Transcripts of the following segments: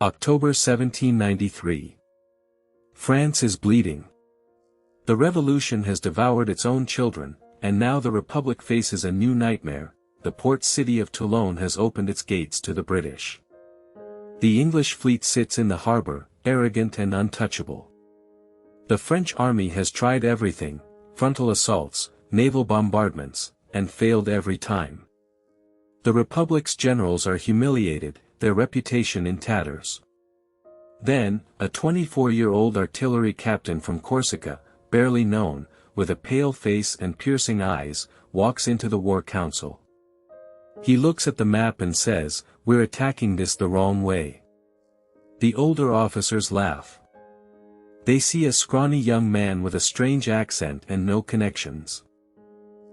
October 1793. France is bleeding. The revolution has devoured its own children, and now the Republic faces a new nightmare. The port city of Toulon has opened its gates to the British. The English fleet sits in the harbor, arrogant and untouchable. The French army has tried everything, frontal assaults, naval bombardments, and failed every time. The Republic's generals are humiliated, their reputation in tatters. Then, a 24-year-old artillery captain from Corsica, barely known, with a pale face and piercing eyes, walks into the war council. He looks at the map and says, "We're attacking this the wrong way." The older officers laugh. They see a scrawny young man with a strange accent and no connections.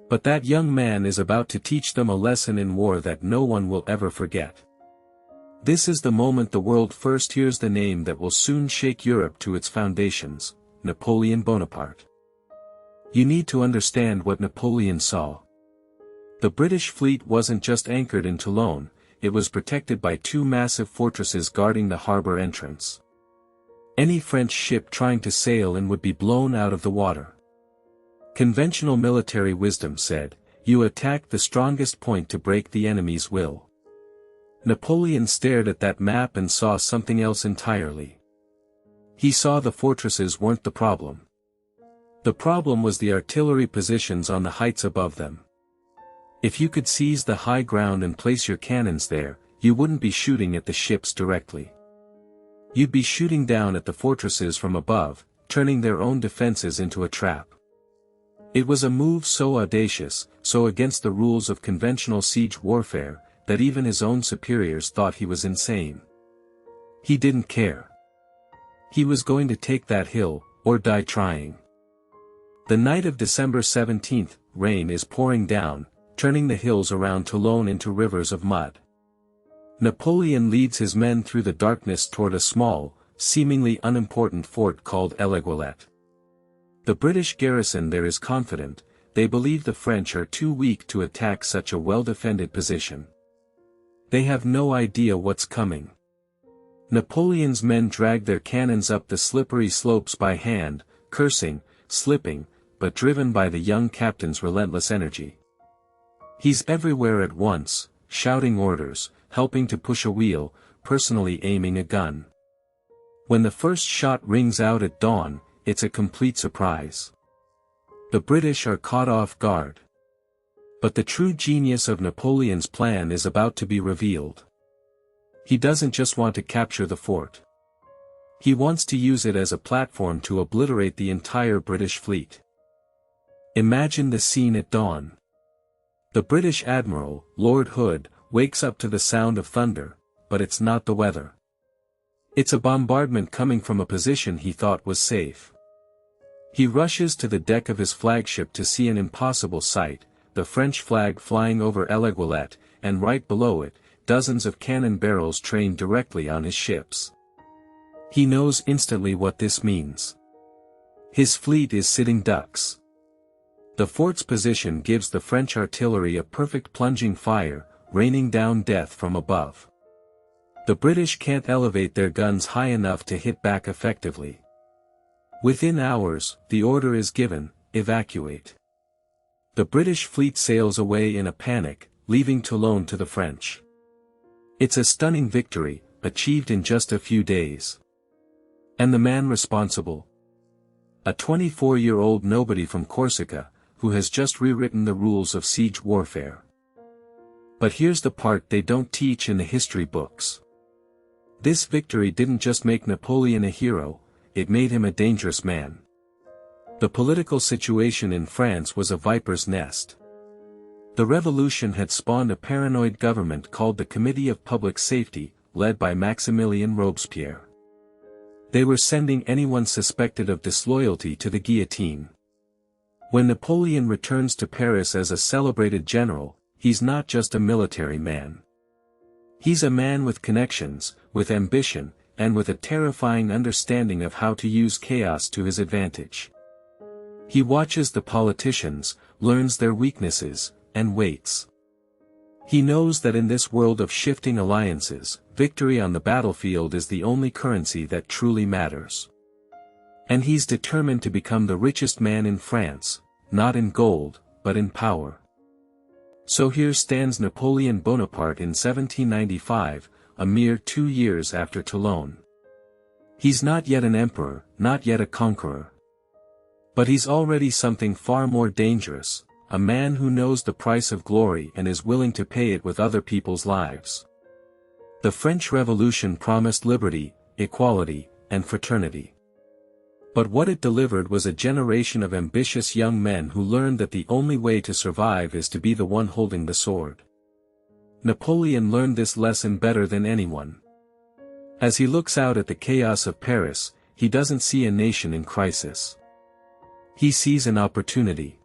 But that young man is about to teach them a lesson in war that no one will ever forget. This is the moment the world first hears the name that will soon shake Europe to its foundations, Napoleon Bonaparte. You need to understand what Napoleon saw. The British fleet wasn't just anchored in Toulon, it was protected by two massive fortresses guarding the harbor entrance. Any French ship trying to sail in would be blown out of the water. Conventional military wisdom said, "You attack the strongest point to break the enemy's will." Napoleon stared at that map and saw something else entirely. He saw the fortresses weren't the problem. The problem was the artillery positions on the heights above them. If you could seize the high ground and place your cannons there, you wouldn't be shooting at the ships directly. You'd be shooting down at the fortresses from above, turning their own defenses into a trap. It was a move so audacious, so against the rules of conventional siege warfare, that even his own superiors thought he was insane. He didn't care. He was going to take that hill, or die trying. The night of December 17th, rain is pouring down, turning the hills around Toulon into rivers of mud. Napoleon leads his men through the darkness toward a small, seemingly unimportant fort called Evacuation. The British garrison there is confident, they believe the French are too weak to attack such a well-defended position. They have no idea what's coming. Napoleon's men drag their cannons up the slippery slopes by hand, cursing, slipping, but driven by the young captain's relentless energy. He's everywhere at once, shouting orders, helping to push a wheel, personally aiming a gun. When the first shot rings out at dawn, it's a complete surprise. The British are caught off guard. But the true genius of Napoleon's plan is about to be revealed. He doesn't just want to capture the fort. He wants to use it as a platform to obliterate the entire British fleet. Imagine the scene at dawn. The British Admiral, Lord Hood, wakes up to the sound of thunder, but it's not the weather. It's a bombardment coming from a position he thought was safe. He rushes to the deck of his flagship to see an impossible sight, the French flag flying over Evacuation, and right below it, dozens of cannon barrels trained directly on his ships. He knows instantly what this means. His fleet is sitting ducks. The fort's position gives the French artillery a perfect plunging fire, raining down death from above. The British can't elevate their guns high enough to hit back effectively. Within hours, the order is given, evacuate. The British fleet sails away in a panic, leaving Toulon to the French. It's a stunning victory, achieved in just a few days. And the man responsible? A 24-year-old nobody from Corsica, who has just rewritten the rules of siege warfare. But here's the part they don't teach in the history books. This victory didn't just make Napoleon a hero, it made him a dangerous man. The political situation in France was a viper's nest. The revolution had spawned a paranoid government called the Committee of Public Safety, led by Maximilien Robespierre. They were sending anyone suspected of disloyalty to the guillotine. When Napoleon returns to Paris as a celebrated general, he's not just a military man. He's a man with connections, with ambition, and with a terrifying understanding of how to use chaos to his advantage. He watches the politicians, learns their weaknesses, and waits. He knows that in this world of shifting alliances, victory on the battlefield is the only currency that truly matters. And he's determined to become the richest man in France, not in gold, but in power. So here stands Napoleon Bonaparte in 1795, a mere 2 years after Toulon. He's not yet an emperor, not yet a conqueror. But he's already something far more dangerous, a man who knows the price of glory and is willing to pay it with other people's lives. The French Revolution promised liberty, equality, and fraternity. But what it delivered was a generation of ambitious young men who learned that the only way to survive is to be the one holding the sword. Napoleon learned this lesson better than anyone. As he looks out at the chaos of Paris, he doesn't see a nation in crisis. He sees an opportunity.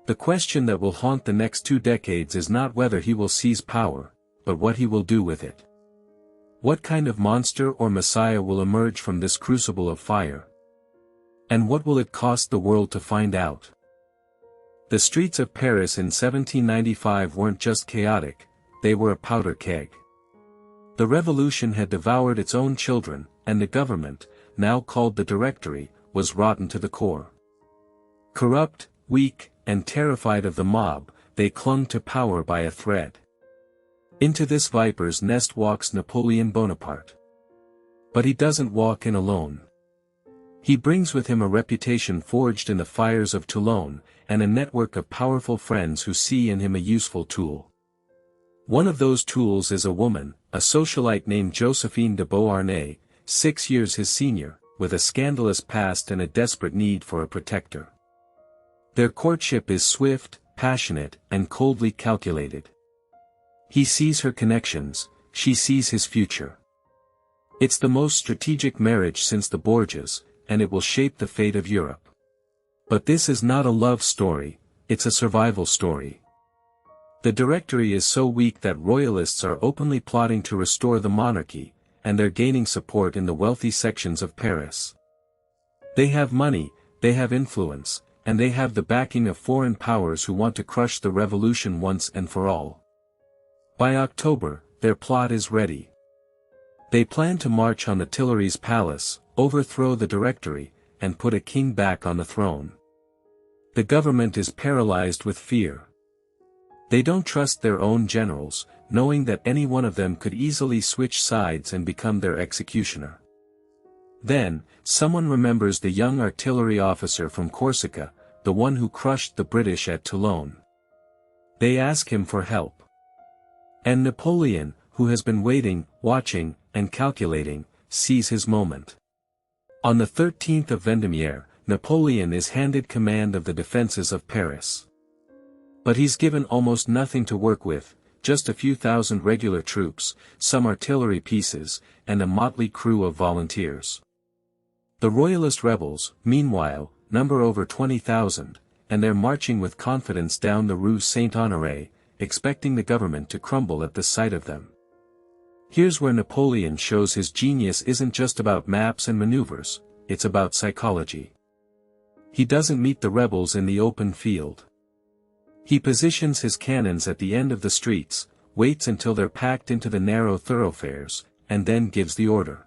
The question that will haunt the next 2 decades is not whether he will seize power, but what he will do with it. What kind of monster or messiah will emerge from this crucible of fire? And what will it cost the world to find out? The streets of Paris in 1795 weren't just chaotic, they were a powder keg. The revolution had devoured its own children, and the government, now called the Directory, was rotten to the core. Corrupt, weak, and terrified of the mob, they clung to power by a thread. Into this viper's nest walks Napoleon Bonaparte. But he doesn't walk in alone. He brings with him a reputation forged in the fires of Toulon, and a network of powerful friends who see in him a useful tool. One of those tools is a woman, a socialite named Josephine de Beauharnais, 6 years his senior, with a scandalous past and a desperate need for a protector. Their courtship is swift, passionate, and coldly calculated. He sees her connections, she sees his future. It's the most strategic marriage since the Borgias, and it will shape the fate of Europe. But this is not a love story, it's a survival story. The Directory is so weak that royalists are openly plotting to restore the monarchy, and they're gaining support in the wealthy sections of Paris. They have money, they have influence, and they have the backing of foreign powers who want to crush the revolution once and for all. By October, their plot is ready. They plan to march on the Tuileries Palace, overthrow the Directory, and put a king back on the throne. The government is paralyzed with fear. They don't trust their own generals, knowing that any one of them could easily switch sides and become their executioner. Then, someone remembers the young artillery officer from Corsica, the one who crushed the British at Toulon. They ask him for help. And Napoleon, who has been waiting, watching, and calculating, sees his moment. On the 13th of Vendemiaire, Napoleon is handed command of the defenses of Paris. But he's given almost nothing to work with, just a few thousand regular troops, some artillery pieces, and a motley crew of volunteers. The royalist rebels, meanwhile, number over 20,000, and they're marching with confidence down the Rue Saint-Honoré, expecting the government to crumble at the sight of them. Here's where Napoleon shows his genius isn't just about maps and maneuvers, it's about psychology. He doesn't meet the rebels in the open field. He positions his cannons at the end of the streets, waits until they're packed into the narrow thoroughfares, and then gives the order.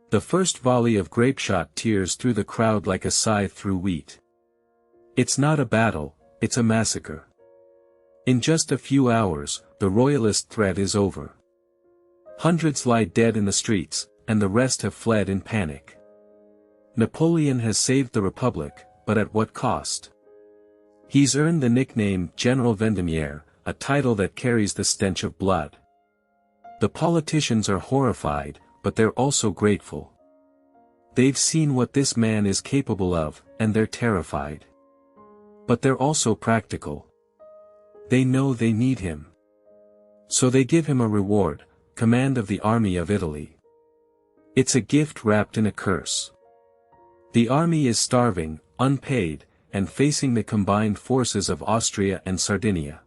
The first volley of grapeshot tears through the crowd like a scythe through wheat. It's not a battle, it's a massacre. In just a few hours, the royalist threat is over. Hundreds lie dead in the streets, and the rest have fled in panic. Napoleon has saved the Republic, but at what cost? He's earned the nickname General Vendemiaire, a title that carries the stench of blood. The politicians are horrified, but they're also grateful. They've seen what this man is capable of, and they're terrified. But they're also practical. They know they need him. So they give him a reward, command of the army of Italy. It's a gift wrapped in a curse. The army is starving, unpaid, and facing the combined forces of Austria and Sardinia.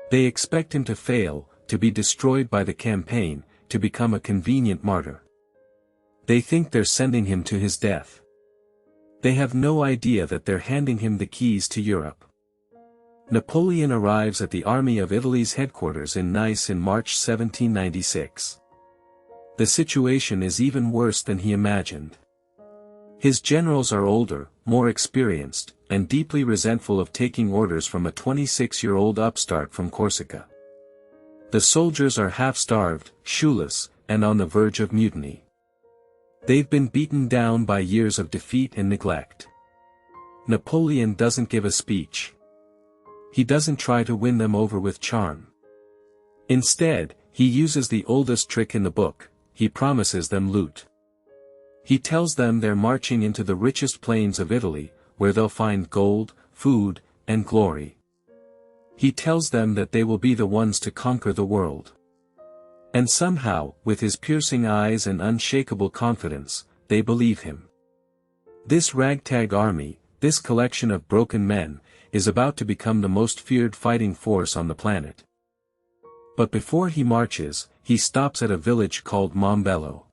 They expect him to fail, to be destroyed by the campaign, to become a convenient martyr. They think they're sending him to his death. They have no idea that they're handing him the keys to Europe. Napoleon arrives at the Army of Italy's headquarters in Nice in March 1796. The situation is even worse than he imagined. His generals are older, more experienced, and deeply resentful of taking orders from a 26-year-old upstart from Corsica. The soldiers are half-starved, shoeless, and on the verge of mutiny. They've been beaten down by years of defeat and neglect. Napoleon doesn't give a speech. He doesn't try to win them over with charm. Instead, he uses the oldest trick in the book: he promises them loot. He tells them they're marching into the richest plains of Italy, where they'll find gold, food, and glory. He tells them that they will be the ones to conquer the world. And somehow, with his piercing eyes and unshakable confidence, they believe him. This ragtag army, this collection of broken men, is about to become the most feared fighting force on the planet. But before he marches, he stops at a village called Mombello.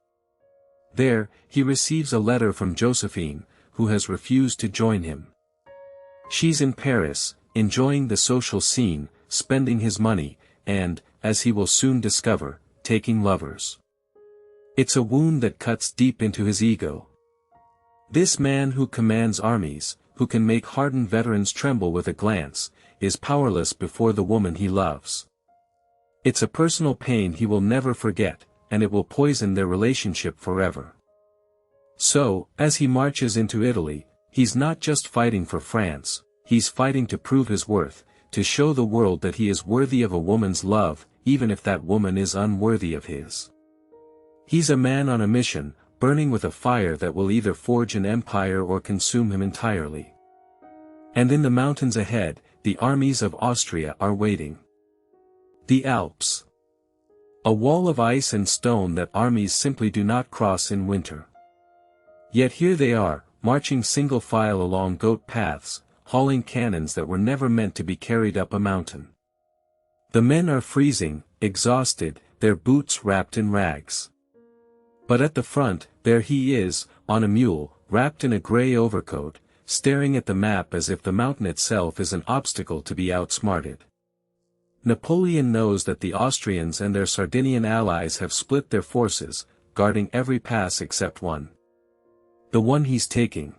There, he receives a letter from Josephine, who has refused to join him. She's in Paris, enjoying the social scene, spending his money, and, as he will soon discover, taking lovers. It's a wound that cuts deep into his ego. This man who commands armies, who can make hardened veterans tremble with a glance, is powerless before the woman he loves. It's a personal pain he will never forget, and it will poison their relationship forever. So, as he marches into Italy, he's not just fighting for France, he's fighting to prove his worth, to show the world that he is worthy of a woman's love, even if that woman is unworthy of his. He's a man on a mission, burning with a fire that will either forge an empire or consume him entirely. And in the mountains ahead, the armies of Austria are waiting. The Alps. A wall of ice and stone that armies simply do not cross in winter. Yet here they are, marching single file along goat paths, hauling cannons that were never meant to be carried up a mountain. The men are freezing, exhausted, their boots wrapped in rags. But at the front, there he is, on a mule, wrapped in a grey overcoat, staring at the map as if the mountain itself is an obstacle to be outsmarted. Napoleon knows that the Austrians and their Sardinian allies have split their forces, guarding every pass except one. The one he's taking.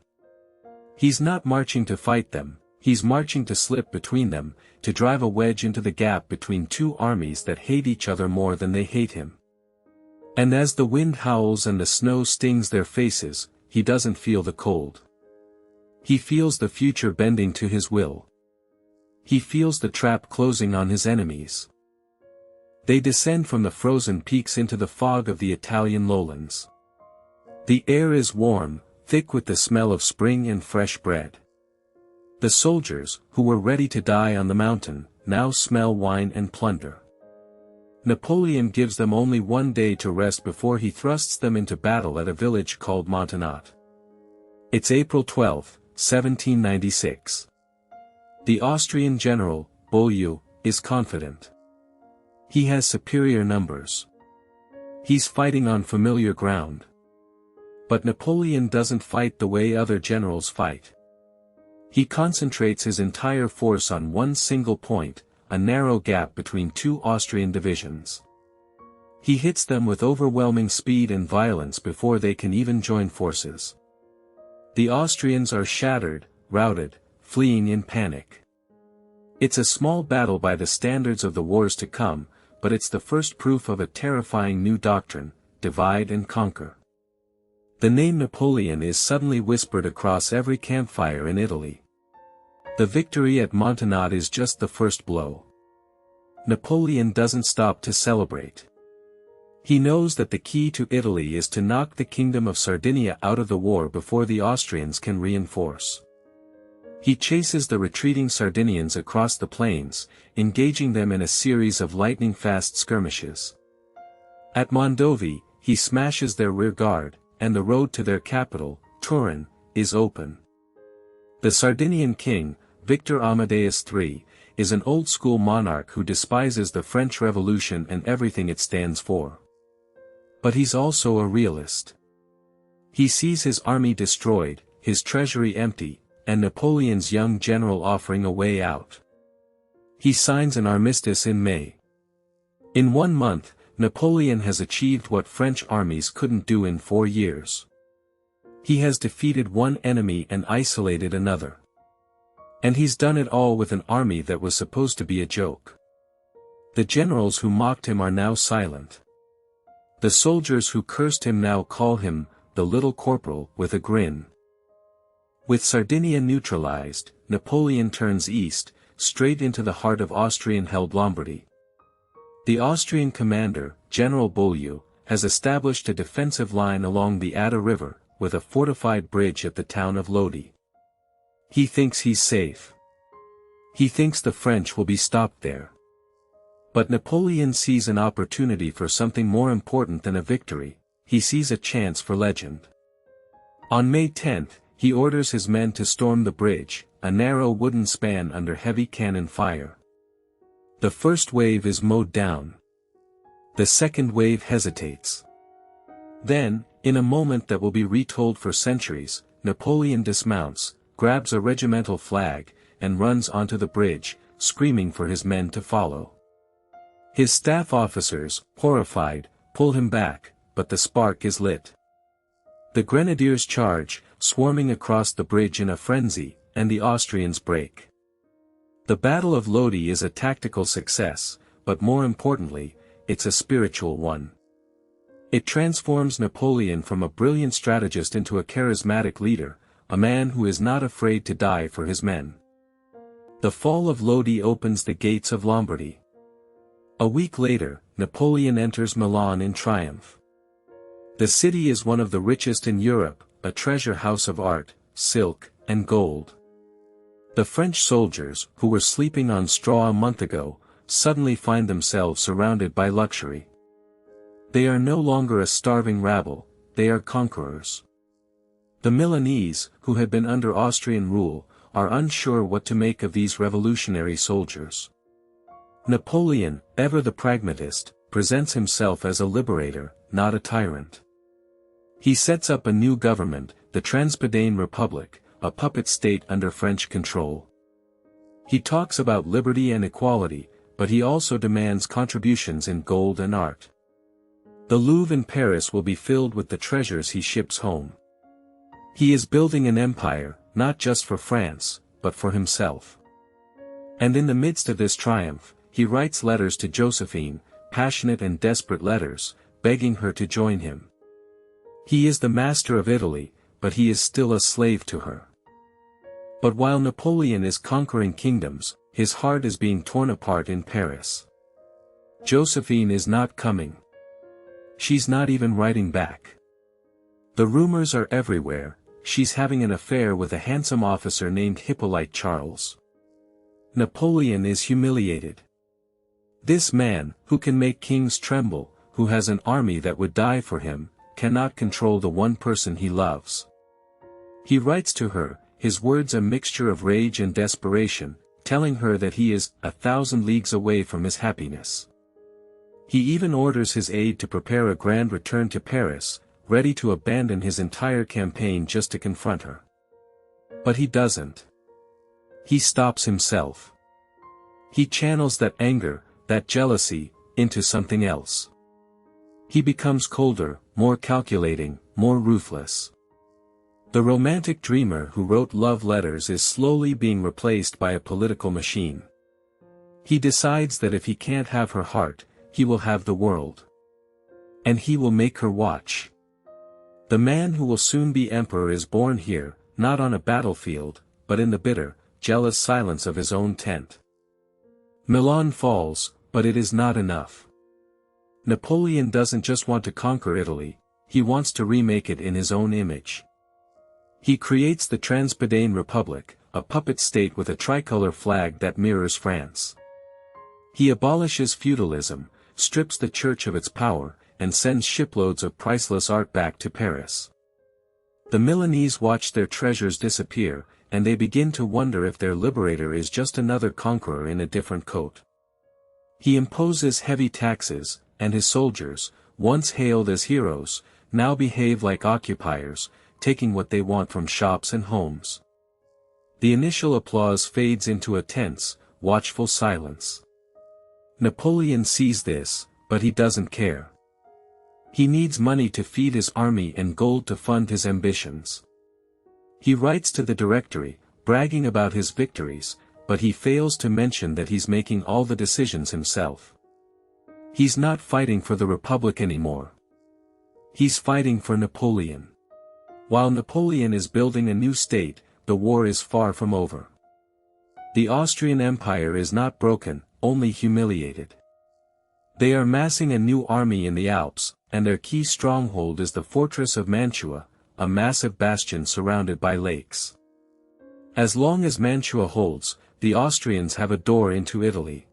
He's not marching to fight them, he's marching to slip between them, to drive a wedge into the gap between two armies that hate each other more than they hate him. And as the wind howls and the snow stings their faces, he doesn't feel the cold. He feels the future bending to his will. He feels the trap closing on his enemies. They descend from the frozen peaks into the fog of the Italian lowlands. The air is warm, thick with the smell of spring and fresh bread. The soldiers, who were ready to die on the mountain, now smell wine and plunder. Napoleon gives them only one day to rest before he thrusts them into battle at a village called Montenat. It's April 12, 1796. The Austrian general, Beaulieu, is confident. He has superior numbers. He's fighting on familiar ground. But Napoleon doesn't fight the way other generals fight. He concentrates his entire force on one single point, a narrow gap between two Austrian divisions. He hits them with overwhelming speed and violence before they can even join forces. The Austrians are shattered, routed, fleeing in panic. It's a small battle by the standards of the wars to come, but it's the first proof of a terrifying new doctrine: divide and conquer. The name Napoleon is suddenly whispered across every campfire in Italy. The victory at Montenat is just the first blow. Napoleon doesn't stop to celebrate. He knows that the key to Italy is to knock the kingdom of Sardinia out of the war before the Austrians can reinforce. He chases the retreating Sardinians across the plains, engaging them in a series of lightning-fast skirmishes. At Mondovi, he smashes their rear guard, and the road to their capital, Turin, is open. The Sardinian king, Victor Amadeus III, is an old-school monarch who despises the French Revolution and everything it stands for. But he's also a realist. He sees his army destroyed, his treasury empty, and Napoleon's young general offering a way out. He signs an armistice in May. In 1 month, Napoleon has achieved what French armies couldn't do in 4 years. He has defeated one enemy and isolated another. And he's done it all with an army that was supposed to be a joke. The generals who mocked him are now silent. The soldiers who cursed him now call him, the little corporal, with a grin. With Sardinia neutralized, Napoleon turns east, straight into the heart of Austrian-held Lombardy. The Austrian commander, General Beaulieu, has established a defensive line along the Adda River, with a fortified bridge at the town of Lodi. He thinks he's safe. He thinks the French will be stopped there. But Napoleon sees an opportunity for something more important than a victory. He sees a chance for legend. On May 10, he orders his men to storm the bridge, a narrow wooden span under heavy cannon fire. The first wave is mowed down. The second wave hesitates. Then, in a moment that will be retold for centuries, Napoleon dismounts, grabs a regimental flag, and runs onto the bridge, screaming for his men to follow. His staff officers, horrified, pull him back, but the spark is lit. The grenadiers charge, swarming across the bridge in a frenzy, and the Austrians break. The Battle of Lodi is a tactical success, but more importantly, it's a spiritual one. It transforms Napoleon from a brilliant strategist into a charismatic leader, a man who is not afraid to die for his men. The fall of Lodi opens the gates of Lombardy. A week later, Napoleon enters Milan in triumph. The city is one of the richest in Europe, a treasure house of art, silk, and gold. The French soldiers, who were sleeping on straw a month ago, suddenly find themselves surrounded by luxury. They are no longer a starving rabble, they are conquerors. The Milanese, who had been under Austrian rule, are unsure what to make of these revolutionary soldiers. Napoleon, ever the pragmatist, presents himself as a liberator, not a tyrant. He sets up a new government, the Transpadane Republic, a puppet state under French control. He talks about liberty and equality, but he also demands contributions in gold and art. The Louvre in Paris will be filled with the treasures he ships home. He is building an empire, not just for France, but for himself. And in the midst of this triumph, he writes letters to Josephine, passionate and desperate letters, begging her to join him. He is the master of Italy, but he is still a slave to her. But while Napoleon is conquering kingdoms, his heart is being torn apart in Paris. Josephine is not coming. She's not even writing back. The rumors are everywhere, she's having an affair with a handsome officer named Hippolyte Charles. Napoleon is humiliated. This man, who can make kings tremble, who has an army that would die for him, cannot control the one person he loves. He writes to her, his words a mixture of rage and desperation, telling her that he is 1,000 leagues away from his happiness. He even orders his aide to prepare a grand return to Paris, ready to abandon his entire campaign just to confront her. But he doesn't. He stops himself. He channels that anger, that jealousy, into something else. He becomes colder, more calculating, more ruthless. The romantic dreamer who wrote love letters is slowly being replaced by a political machine. He decides that if he can't have her heart, he will have the world. And he will make her watch. The man who will soon be emperor is born here, not on a battlefield, but in the bitter, jealous silence of his own tent. Milan falls, but it is not enough. Napoleon doesn't just want to conquer Italy, he wants to remake it in his own image. He creates the Transpadane Republic, a puppet state with a tricolor flag that mirrors France. He abolishes feudalism, strips the church of its power, and sends shiploads of priceless art back to Paris. The Milanese watch their treasures disappear, and they begin to wonder if their liberator is just another conqueror in a different coat. He imposes heavy taxes, and his soldiers, once hailed as heroes, now behave like occupiers, taking what they want from shops and homes. The initial applause fades into a tense, watchful silence. Napoleon sees this, but he doesn't care. He needs money to feed his army and gold to fund his ambitions. He writes to the Directory, bragging about his victories, but he fails to mention that he's making all the decisions himself. He's not fighting for the Republic anymore. He's fighting for Napoleon. While Napoleon is building a new state, the war is far from over. The Austrian Empire is not broken, only humiliated. They are massing a new army in the Alps, and their key stronghold is the fortress of Mantua, a massive bastion surrounded by lakes. As long as Mantua holds, the Austrians have a door into Italy.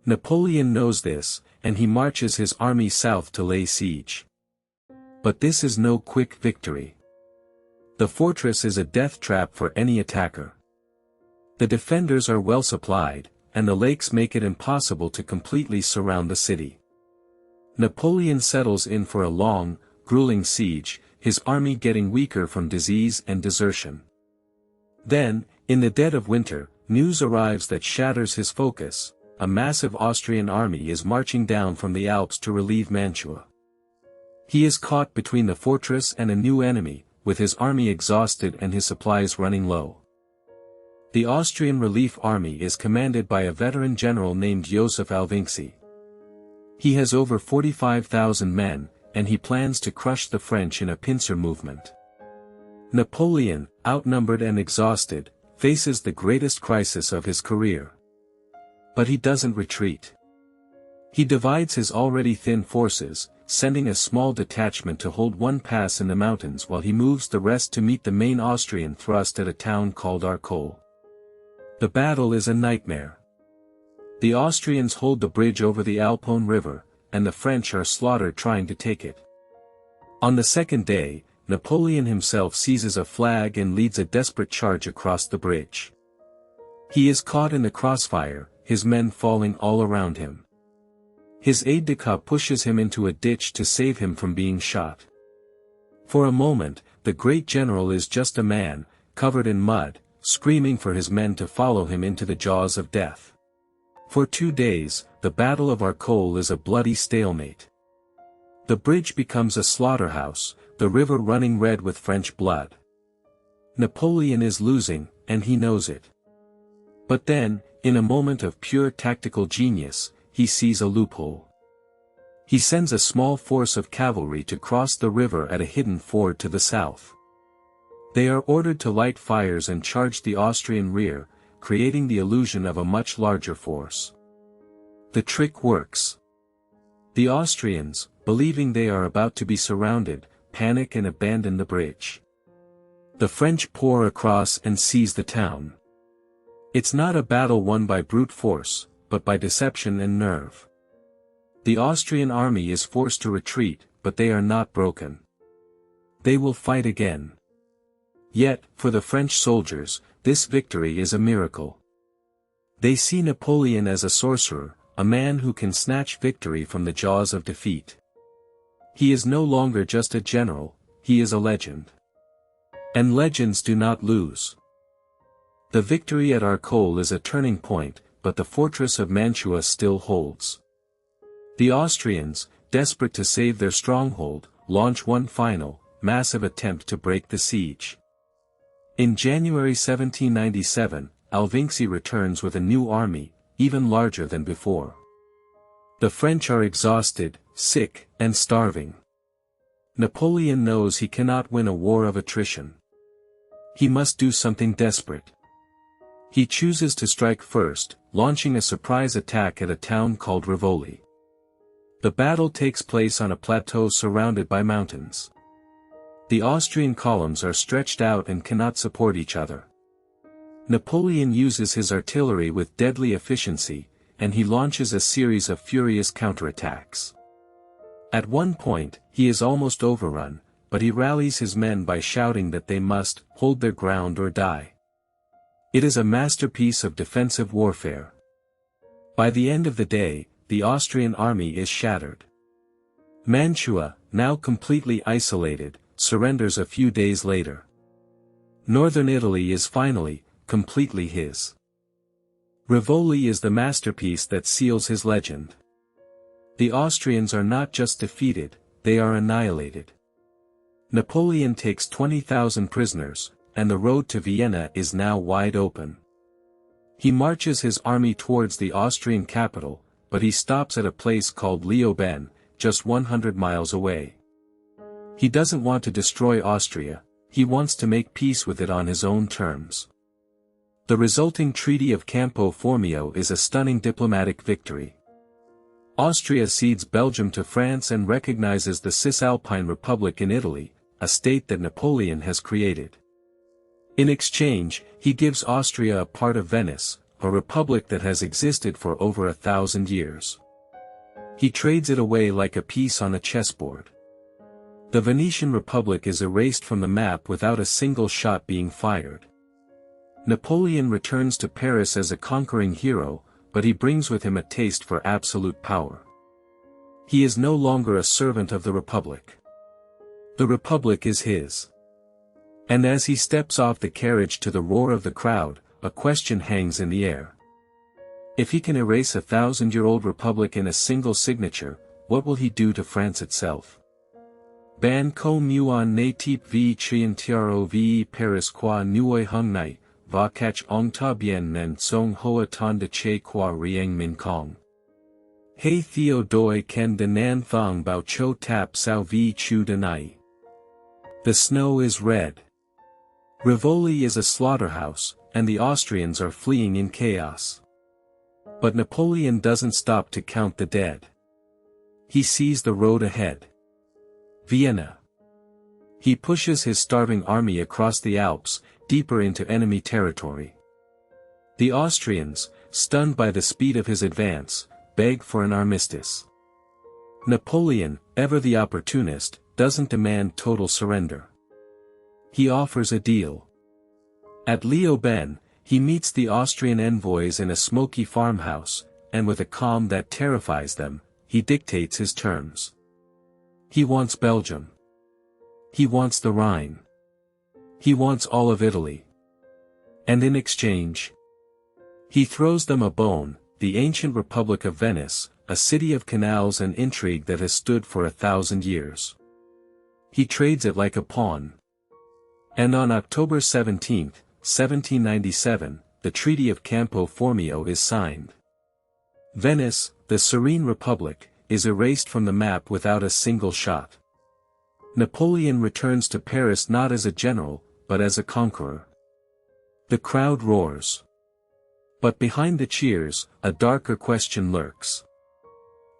Napoleon knows this, and he marches his army south to lay siege. But this is no quick victory. The fortress is a death trap for any attacker. The defenders are well supplied, and the lakes make it impossible to completely surround the city. Napoleon settles in for a long, grueling siege, his army getting weaker from disease and desertion. Then, in the dead of winter, news arrives that shatters his focus. A massive Austrian army is marching down from the Alps to relieve Mantua. He is caught between the fortress and a new enemy, with his army exhausted and his supplies running low. The Austrian relief army is commanded by a veteran general named Joseph Alvinci. He has over 45,000 men, and he plans to crush the French in a pincer movement. Napoleon, outnumbered and exhausted, faces the greatest crisis of his career. But he doesn't retreat. He divides his already thin forces, sending a small detachment to hold one pass in the mountains while he moves the rest to meet the main Austrian thrust at a town called Arcole. The battle is a nightmare. The Austrians hold the bridge over the Alpone River, and the French are slaughtered trying to take it. On the second day, Napoleon himself seizes a flag and leads a desperate charge across the bridge. He is caught in the crossfire, his men falling all around him. His aide-de-camp pushes him into a ditch to save him from being shot. For a moment, the great general is just a man, covered in mud, screaming for his men to follow him into the jaws of death. For 2 days, the Battle of Arcole is a bloody stalemate. The bridge becomes a slaughterhouse, the river running red with French blood. Napoleon is losing, and he knows it. But then, in a moment of pure tactical genius, he sees a loophole. He sends a small force of cavalry to cross the river at a hidden ford to the south. They are ordered to light fires and charge the Austrian rear, creating the illusion of a much larger force. The trick works. The Austrians, believing they are about to be surrounded, panic and abandon the bridge. The French pour across and seize the town. It's not a battle won by brute force, but by deception and nerve. The Austrian army is forced to retreat, but they are not broken. They will fight again. Yet, for the French soldiers, this victory is a miracle. They see Napoleon as a sorcerer, a man who can snatch victory from the jaws of defeat. He is no longer just a general, he is a legend. And legends do not lose. The victory at Arcole is a turning point, but the fortress of Mantua still holds. The Austrians, desperate to save their stronghold, launch one final, massive attempt to break the siege. In January 1797, Alvinci returns with a new army, even larger than before. The French are exhausted, sick, and starving. Napoleon knows he cannot win a war of attrition. He must do something desperate. He chooses to strike first, launching a surprise attack at a town called Rivoli. The battle takes place on a plateau surrounded by mountains. The Austrian columns are stretched out and cannot support each other. Napoleon uses his artillery with deadly efficiency, and he launches a series of furious counterattacks. At one point, he is almost overrun, but he rallies his men by shouting that they must hold their ground or die. It is a masterpiece of defensive warfare. By the end of the day, the Austrian army is shattered. Mantua, now completely isolated, surrenders a few days later. Northern Italy is finally, completely his. Rivoli is the masterpiece that seals his legend. The Austrians are not just defeated, they are annihilated. Napoleon takes 20,000 prisoners, and the road to Vienna is now wide open. He marches his army towards the Austrian capital, but he stops at a place called Leoben, just 100 miles away. He doesn't want to destroy Austria, he wants to make peace with it on his own terms. The resulting Treaty of Campo Formio is a stunning diplomatic victory. Austria cedes Belgium to France and recognizes the Cisalpine Republic in Italy, a state that Napoleon has created. In exchange, he gives Austria a part of Venice, a republic that has existed for over 1,000 years. He trades it away like a piece on a chessboard. The Venetian Republic is erased from the map without a single shot being fired. Napoleon returns to Paris as a conquering hero, but he brings with him a taste for absolute power. He is no longer a servant of the Republic. The Republic is his. And as he steps off the carriage to the roar of the crowd, a question hangs in the air. If he can erase a 1,000-year-old republic in a single signature, what will he do to France itself? Ban ko muon na tip vi trientiaro vi Paris qua nuoi hung nai, va catch ong ta bien nen song hoa ton de che qua rieng min kong. Hey theo doi ken de nan thong bao cho tap sao vi chu de nai. The snow is red. Rivoli is a slaughterhouse, and the Austrians are fleeing in chaos. But Napoleon doesn't stop to count the dead. He sees the road ahead. Vienna. He pushes his starving army across the Alps, deeper into enemy territory. The Austrians, stunned by the speed of his advance, beg for an armistice. Napoleon, ever the opportunist, doesn't demand total surrender. He offers a deal. At Leoben, he meets the Austrian envoys in a smoky farmhouse, and with a calm that terrifies them, he dictates his terms. He wants Belgium. He wants the Rhine. He wants all of Italy. And in exchange, he throws them a bone, the ancient Republic of Venice, a city of canals and intrigue that has stood for 1,000 years. He trades it like a pawn. And on October 17, 1797, the Treaty of Campo Formio is signed. Venice, the serene republic, is erased from the map without a single shot. Napoleon returns to Paris not as a general, but as a conqueror. The crowd roars. But behind the cheers, a darker question lurks.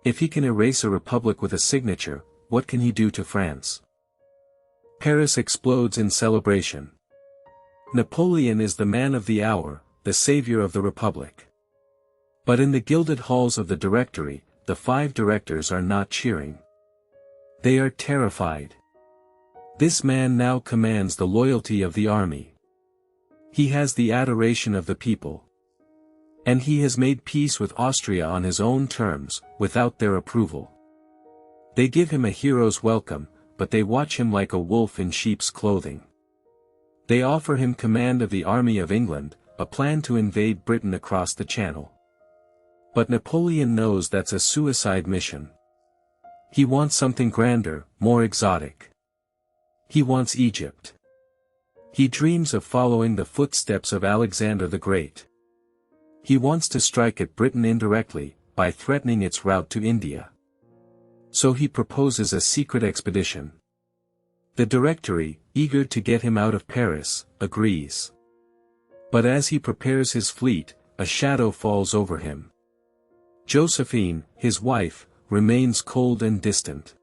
If he can erase a republic with a signature, what can he do to France? Paris explodes in celebration. Napoleon is the man of the hour, the savior of the Republic. But in the gilded halls of the Directory, the 5 directors are not cheering. They are terrified. This man now commands the loyalty of the army. He has the adoration of the people. And he has made peace with Austria on his own terms, without their approval. They give him a hero's welcome, but they watch him like a wolf in sheep's clothing. They offer him command of the Army of England, a plan to invade Britain across the Channel. But Napoleon knows that's a suicide mission. He wants something grander, more exotic. He wants Egypt. He dreams of following the footsteps of Alexander the Great. He wants to strike at Britain indirectly, by threatening its route to India. So he proposes a secret expedition. The Directory, eager to get him out of Paris, agrees. But as he prepares his fleet, a shadow falls over him. Josephine, his wife, remains cold and distant.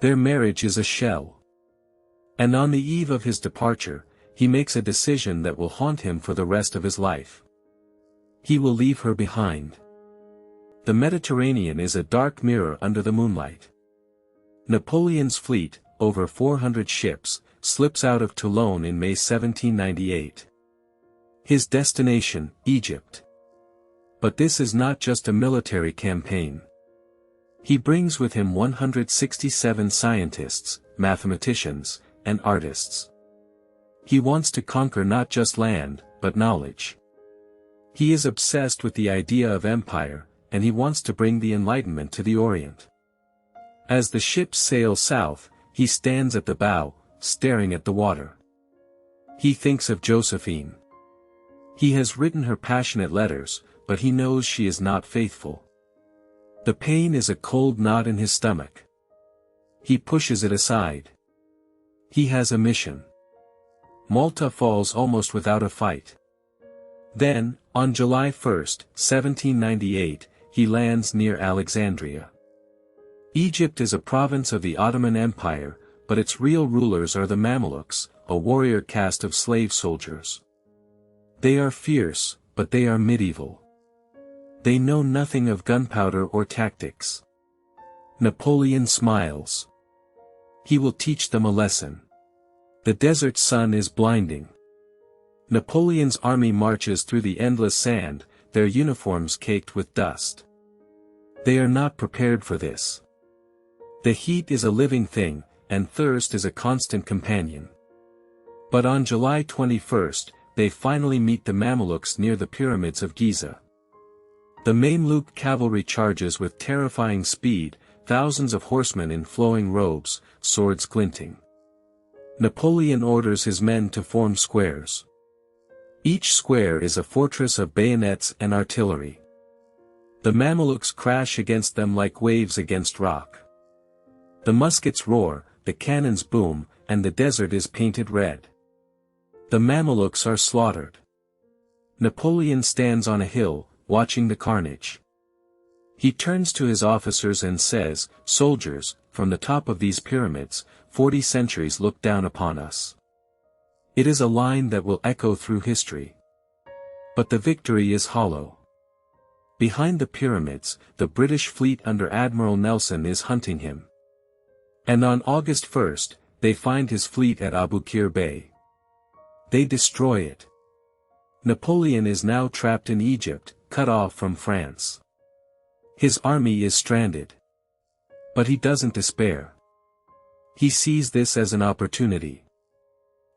Their marriage is a shell. And on the eve of his departure, he makes a decision that will haunt him for the rest of his life. He will leave her behind. The Mediterranean is a dark mirror under the moonlight. Napoleon's fleet, over 400 ships, slips out of Toulon in May 1798. His destination, Egypt. But this is not just a military campaign. He brings with him 167 scientists, mathematicians, and artists. He wants to conquer not just land, but knowledge. He is obsessed with the idea of empire, and he wants to bring the Enlightenment to the Orient. As the ships sail south, he stands at the bow, staring at the water. He thinks of Josephine. He has written her passionate letters, but he knows she is not faithful. The pain is a cold knot in his stomach. He pushes it aside. He has a mission. Malta falls almost without a fight. Then, on July 1, 1798, he lands near Alexandria. Egypt is a province of the Ottoman Empire, but its real rulers are the Mamelukes, a warrior caste of slave soldiers. They are fierce, but they are medieval. They know nothing of gunpowder or tactics. Napoleon smiles. He will teach them a lesson. The desert sun is blinding. Napoleon's army marches through the endless sand, their uniforms caked with dust. They are not prepared for this. The heat is a living thing, and thirst is a constant companion. But on July 21, they finally meet the Mamelukes near the pyramids of Giza. The Mamluk cavalry charges with terrifying speed, thousands of horsemen in flowing robes, swords glinting. Napoleon orders his men to form squares. Each square is a fortress of bayonets and artillery. The Mamelukes crash against them like waves against rock. The muskets roar, the cannons boom, and the desert is painted red. The Mamelukes are slaughtered. Napoleon stands on a hill, watching the carnage. He turns to his officers and says, "Soldiers, from the top of these pyramids, 40 centuries look down upon us." It is a line that will echo through history. But the victory is hollow. Behind the pyramids, the British fleet under Admiral Nelson is hunting him. And on August 1, they find his fleet at Aboukir Bay. They destroy it. Napoleon is now trapped in Egypt, cut off from France. His army is stranded. But he doesn't despair. He sees this as an opportunity.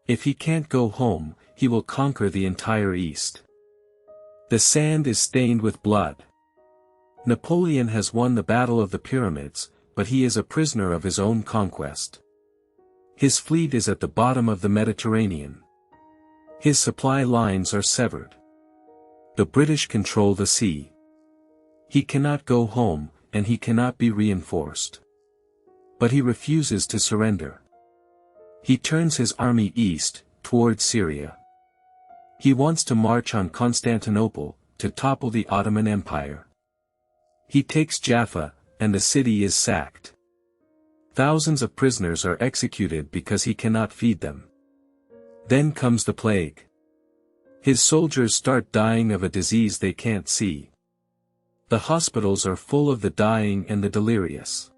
If he can't go home, he will conquer the entire East. The sand is stained with blood. Napoleon has won the Battle of the Pyramids, but he is a prisoner of his own conquest. His fleet is at the bottom of the Mediterranean. His supply lines are severed. The British control the sea. He cannot go home, and he cannot be reinforced. But he refuses to surrender. He turns his army east, toward Syria. He wants to march on Constantinople, to topple the Ottoman Empire. He takes Jaffa, and the city is sacked. Thousands of prisoners are executed because he cannot feed them. Then comes the plague. His soldiers start dying of a disease they can't see. The hospitals are full of the dying and the delirious.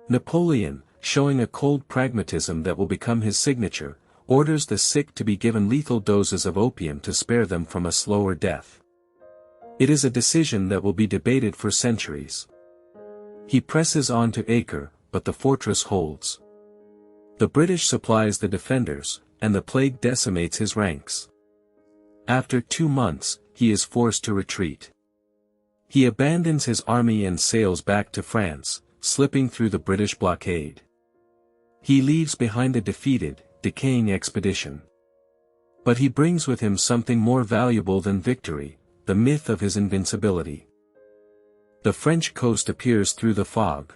Napoleon, showing a cold pragmatism that will become his signature, orders the sick to be given lethal doses of opium to spare them from a slower death. It is a decision that will be debated for centuries. He presses on to Acre, but the fortress holds. The British supplies the defenders, and the plague decimates his ranks. After 2 months, he is forced to retreat. He abandons his army and sails back to France, slipping through the British blockade. He leaves behind a defeated, decaying expedition. But he brings with him something more valuable than victory, the myth of his invincibility. The French coast appears through the fog.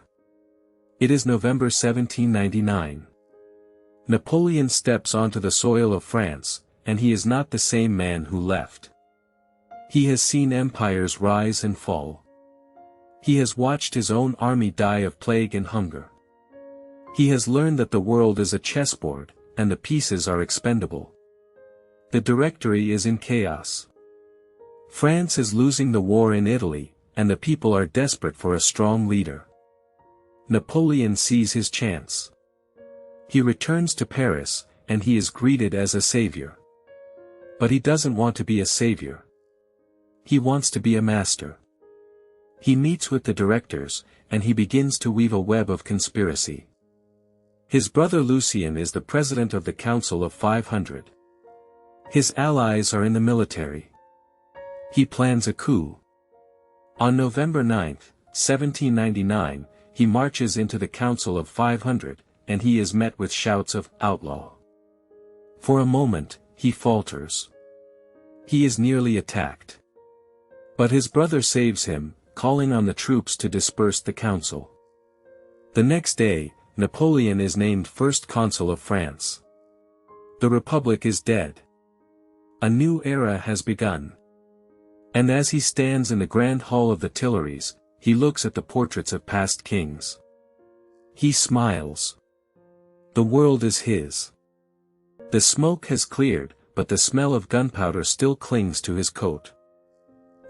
It is November 1799. Napoleon steps onto the soil of France, and he is not the same man who left. He has seen empires rise and fall. He has watched his own army die of plague and hunger. He has learned that the world is a chessboard, and the pieces are expendable. The Directory is in chaos. France is losing the war in Italy, and the people are desperate for a strong leader. Napoleon sees his chance. He returns to Paris, and he is greeted as a savior. But he doesn't want to be a savior. He wants to be a master. He meets with the directors, and he begins to weave a web of conspiracy. His brother Lucien is the president of the Council of 500. His allies are in the military. He plans a coup. On November 9, 1799, he marches into the Council of 500, and he is met with shouts of "Outlaw!" For a moment, he falters. He is nearly attacked. But his brother saves him, calling on the troops to disperse the council. The next day, Napoleon is named first consul of France. The Republic is dead. A new era has begun. And as he stands in the grand hall of the Tuileries, he looks at the portraits of past kings. He smiles. The world is his. The smoke has cleared, but the smell of gunpowder still clings to his coat.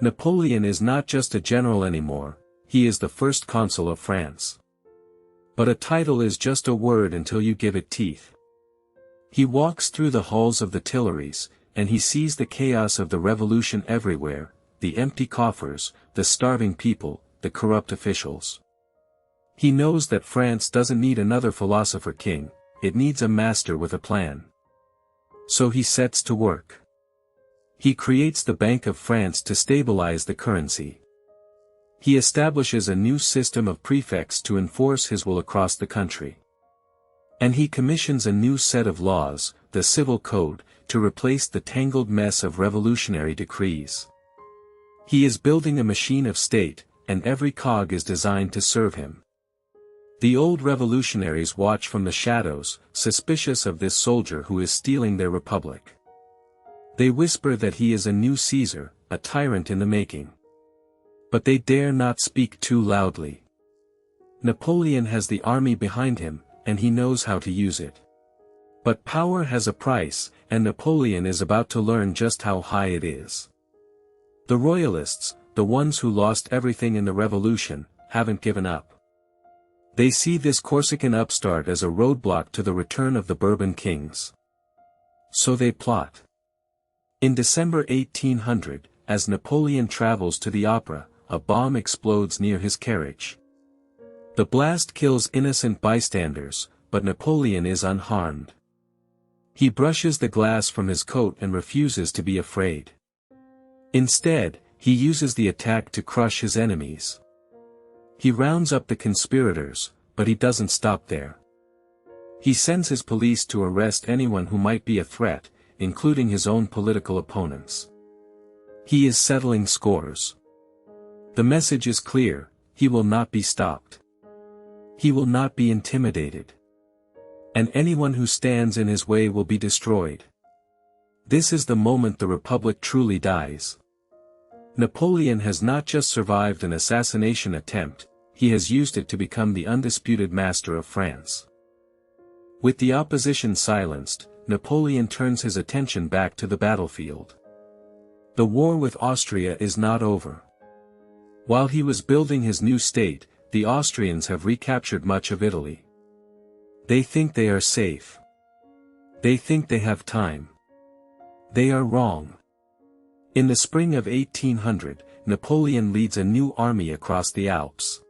Napoleon is not just a general anymore, he is the first consul of France. But a title is just a word until you give it teeth. He walks through the halls of the Tuileries, and he sees the chaos of the revolution everywhere, the empty coffers, the starving people, the corrupt officials. He knows that France doesn't need another philosopher king, it needs a master with a plan. So he sets to work. He creates the Bank of France to stabilize the currency. He establishes a new system of prefects to enforce his will across the country. And he commissions a new set of laws, the Civil Code, to replace the tangled mess of revolutionary decrees. He is building a machine of state, and every cog is designed to serve him. The old revolutionaries watch from the shadows, suspicious of this soldier who is stealing their republic. They whisper that he is a new Caesar, a tyrant in the making. But they dare not speak too loudly. Napoleon has the army behind him, and he knows how to use it. But power has a price, and Napoleon is about to learn just how high it is. The royalists, the ones who lost everything in the revolution, haven't given up. They see this Corsican upstart as a roadblock to the return of the Bourbon kings. So they plot. In December 1800, as Napoleon travels to the opera, a bomb explodes near his carriage. The blast kills innocent bystanders, but Napoleon is unharmed. He brushes the glass from his coat and refuses to be afraid. Instead, he uses the attack to crush his enemies. He rounds up the conspirators, but he doesn't stop there. He sends his police to arrest anyone who might be a threat, including his own political opponents. He is settling scores. The message is clear, he will not be stopped. He will not be intimidated. And anyone who stands in his way will be destroyed. This is the moment the Republic truly dies. Napoleon has not just survived an assassination attempt, he has used it to become the undisputed master of France. With the opposition silenced, Napoleon turns his attention back to the battlefield. The war with Austria is not over. While he was building his new state, the Austrians have recaptured much of Italy. They think they are safe. They think they have time. They are wrong. In the spring of 1800, Napoleon leads a new army across the Alps.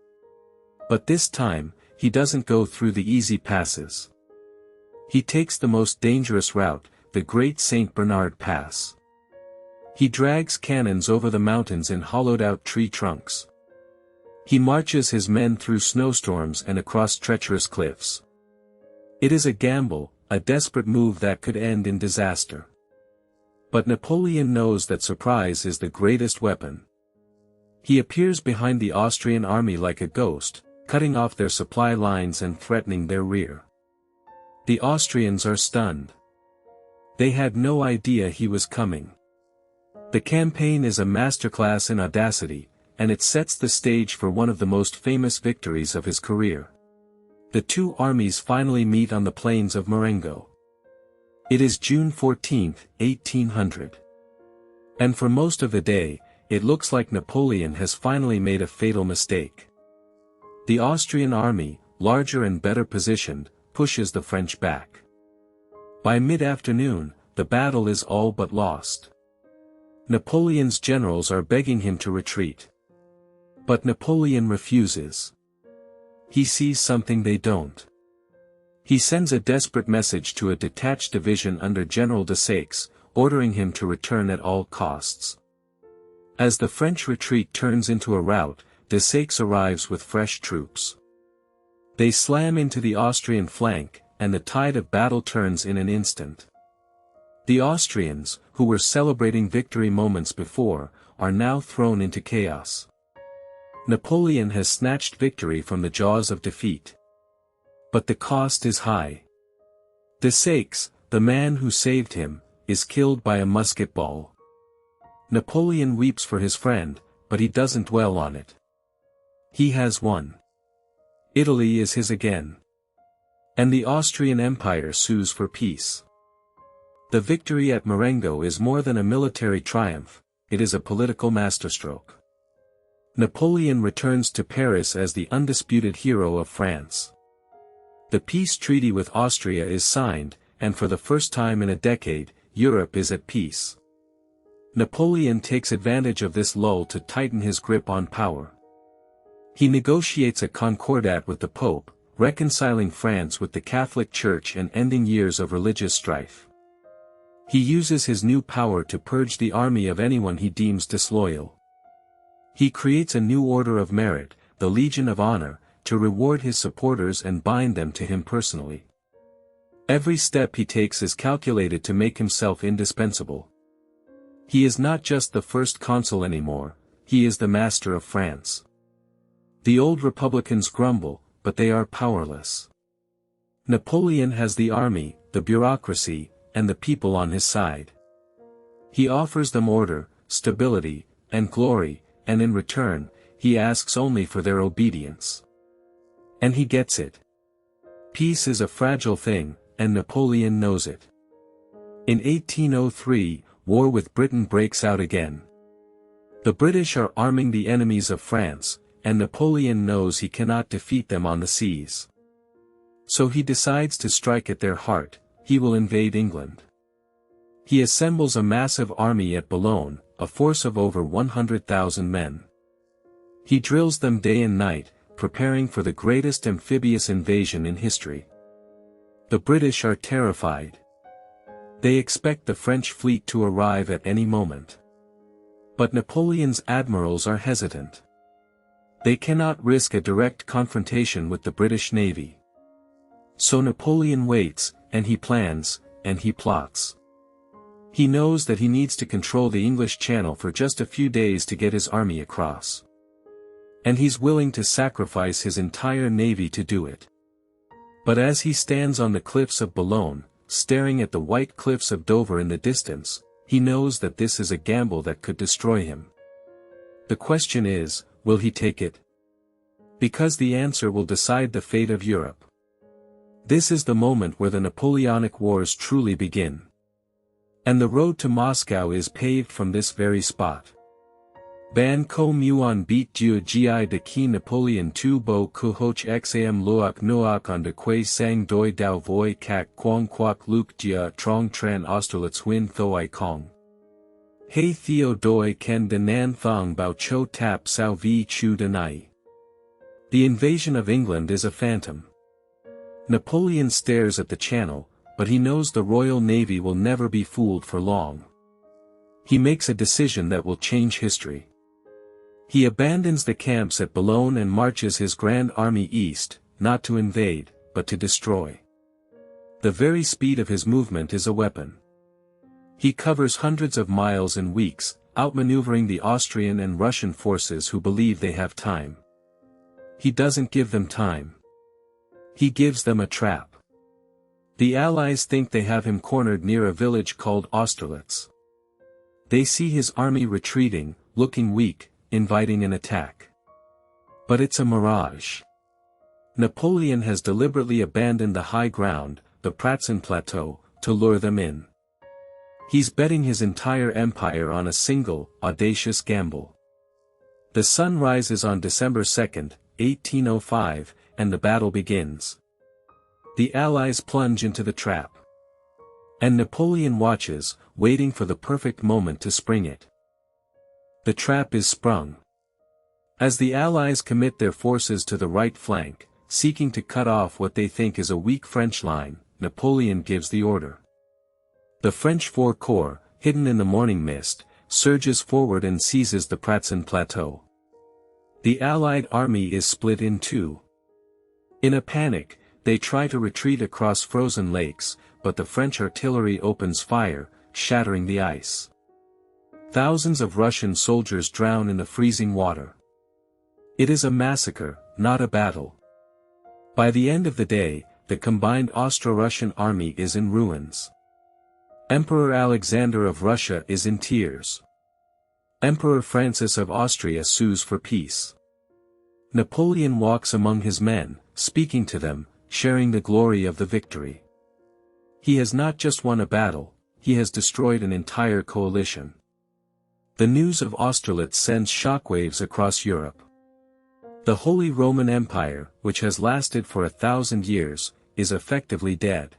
But this time, he doesn't go through the easy passes. He takes the most dangerous route, the Great St. Bernard Pass. He drags cannons over the mountains in hollowed-out tree trunks. He marches his men through snowstorms and across treacherous cliffs. It is a gamble, a desperate move that could end in disaster. But Napoleon knows that surprise is the greatest weapon. He appears behind the Austrian army like a ghost, cutting off their supply lines and threatening their rear. The Austrians are stunned. They had no idea he was coming. The campaign is a masterclass in audacity, and it sets the stage for one of the most famous victories of his career. The two armies finally meet on the plains of Marengo. It is June 14, 1800. And for most of the day, it looks like Napoleon has finally made a fatal mistake. The Austrian army, larger and better positioned, pushes the French back. By mid-afternoon, the battle is all but lost. Napoleon's generals are begging him to retreat. But Napoleon refuses. He sees something they don't. He sends a desperate message to a detached division under General de Saix, ordering him to return at all costs. As the French retreat turns into a rout, Desaix arrives with fresh troops. They slam into the Austrian flank, and the tide of battle turns in an instant. The Austrians, who were celebrating victory moments before, are now thrown into chaos. Napoleon has snatched victory from the jaws of defeat. But the cost is high. Desaix, the man who saved him, is killed by a musket ball. Napoleon weeps for his friend, but he doesn't dwell on it. He has won. Italy is his again. And the Austrian Empire sues for peace. The victory at Marengo is more than a military triumph, it is a political masterstroke. Napoleon returns to Paris as the undisputed hero of France. The peace treaty with Austria is signed, and for the first time in a decade, Europe is at peace. Napoleon takes advantage of this lull to tighten his grip on power. He negotiates a concordat with the Pope, reconciling France with the Catholic Church and ending years of religious strife. He uses his new power to purge the army of anyone he deems disloyal. He creates a new order of merit, the Legion of Honor, to reward his supporters and bind them to him personally. Every step he takes is calculated to make himself indispensable. He is not just the first consul anymore, he is the master of France. The old republicans grumble, but they are powerless. Napoleon has the army, the bureaucracy, and the people on his side. He offers them order, stability, and glory, and in return, he asks only for their obedience. And he gets it. Peace is a fragile thing, and Napoleon knows it. In 1803, war with Britain breaks out again. The British are arming the enemies of France, and Napoleon knows he cannot defeat them on the seas. So he decides to strike at their heart, he will invade England. He assembles a massive army at Boulogne, a force of over 100,000 men. He drills them day and night, preparing for the greatest amphibious invasion in history. The British are terrified. They expect the French fleet to arrive at any moment. But Napoleon's admirals are hesitant. They cannot risk a direct confrontation with the British Navy. So Napoleon waits, and he plans, and he plots. He knows that he needs to control the English Channel for just a few days to get his army across. And he's willing to sacrifice his entire navy to do it. But as he stands on the cliffs of Boulogne, staring at the white cliffs of Dover in the distance, he knows that this is a gamble that could destroy him. The question is, will he take it? Because the answer will decide the fate of Europe. This is the moment where the Napoleonic Wars truly begin. And the road to Moscow is paved from this very spot. Ban ko muon beat dieu gi de ki Napoleon tu bo ku hoch xam loak noak on de quai sang doi dao voi kak quang quak luk jia trong tran Austerlitz win thoi kong. Hey theo doi ken de nan thong bao cho tap sao vi chu de nai. The invasion of England is a phantom. Napoleon stares at the Channel, but he knows the Royal Navy will never be fooled for long. He makes a decision that will change history. He abandons the camps at Boulogne and marches his grand army east, not to invade, but to destroy. The very speed of his movement is a weapon. He covers hundreds of miles in weeks, outmaneuvering the Austrian and Russian forces who believe they have time. He doesn't give them time. He gives them a trap. The Allies think they have him cornered near a village called Austerlitz. They see his army retreating, looking weak, inviting an attack. But it's a mirage. Napoleon has deliberately abandoned the high ground, the Pratzen Plateau, to lure them in. He's betting his entire empire on a single, audacious gamble. The sun rises on December 2, 1805, and the battle begins. The Allies plunge into the trap. And Napoleon watches, waiting for the perfect moment to spring it. The trap is sprung. As the Allies commit their forces to the right flank, seeking to cut off what they think is a weak French line, Napoleon gives the order. The French four corps, hidden in the morning mist, surges forward and seizes the Pratzen Plateau. The Allied army is split in two. In a panic, they try to retreat across frozen lakes, but the French artillery opens fire, shattering the ice. Thousands of Russian soldiers drown in the freezing water. It is a massacre, not a battle. By the end of the day, the combined Austro-Russian army is in ruins. Emperor Alexander of Russia is in tears. Emperor Francis of Austria sues for peace. Napoleon walks among his men, speaking to them, sharing the glory of the victory. He has not just won a battle, he has destroyed an entire coalition. The news of Austerlitz sends shockwaves across Europe. The Holy Roman Empire, which has lasted for 1,000 years, is effectively dead.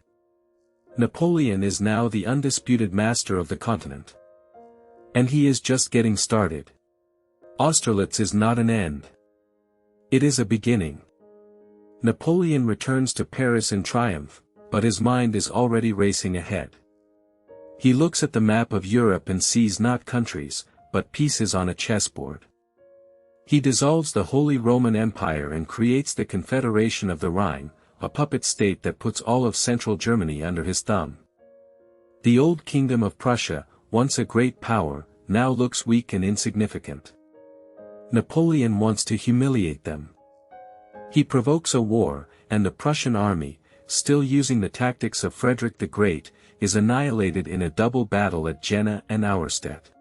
Napoleon is now the undisputed master of the continent. And he is just getting started. Austerlitz is not an end. It is a beginning. Napoleon returns to Paris in triumph, but his mind is already racing ahead. He looks at the map of Europe and sees not countries, but pieces on a chessboard. He dissolves the Holy Roman Empire and creates the Confederation of the Rhine, a puppet state that puts all of central Germany under his thumb. The old kingdom of Prussia, once a great power, now looks weak and insignificant. Napoleon wants to humiliate them. He provokes a war, and the Prussian army, still using the tactics of Frederick the Great, is annihilated in a double battle at Jena and Auerstedt.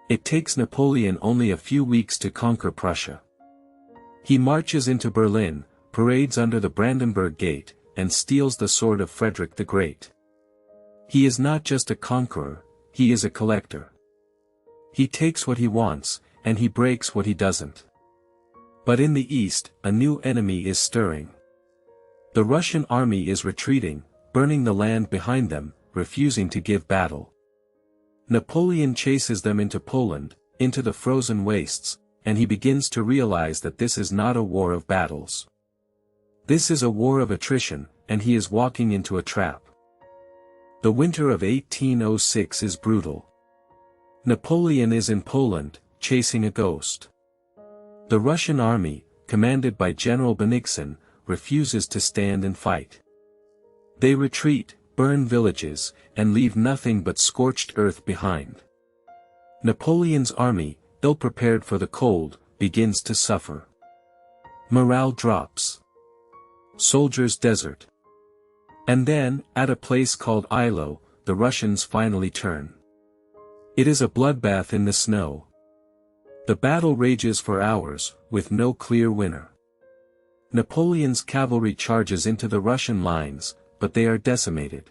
It takes Napoleon only a few weeks to conquer Prussia. He marches into Berlin, parades under the Brandenburg Gate, and steals the sword of Frederick the Great. He is not just a conqueror, he is a collector. He takes what he wants, and he breaks what he doesn't. But in the east, a new enemy is stirring. The Russian army is retreating, burning the land behind them, refusing to give battle. Napoleon chases them into Poland, into the frozen wastes, and he begins to realize that this is not a war of battles. This is a war of attrition, and he is walking into a trap. The winter of 1806 is brutal. Napoleon is in Poland, chasing a ghost. The Russian army, commanded by General Bennigsen, refuses to stand and fight. They retreat, burn villages, and leave nothing but scorched earth behind. Napoleon's army, ill-prepared for the cold, begins to suffer. Morale drops. Soldiers desert. And then, at a place called Eylau, the Russians finally turn. It is a bloodbath in the snow. The battle rages for hours, with no clear winner. Napoleon's cavalry charges into the Russian lines, but they are decimated.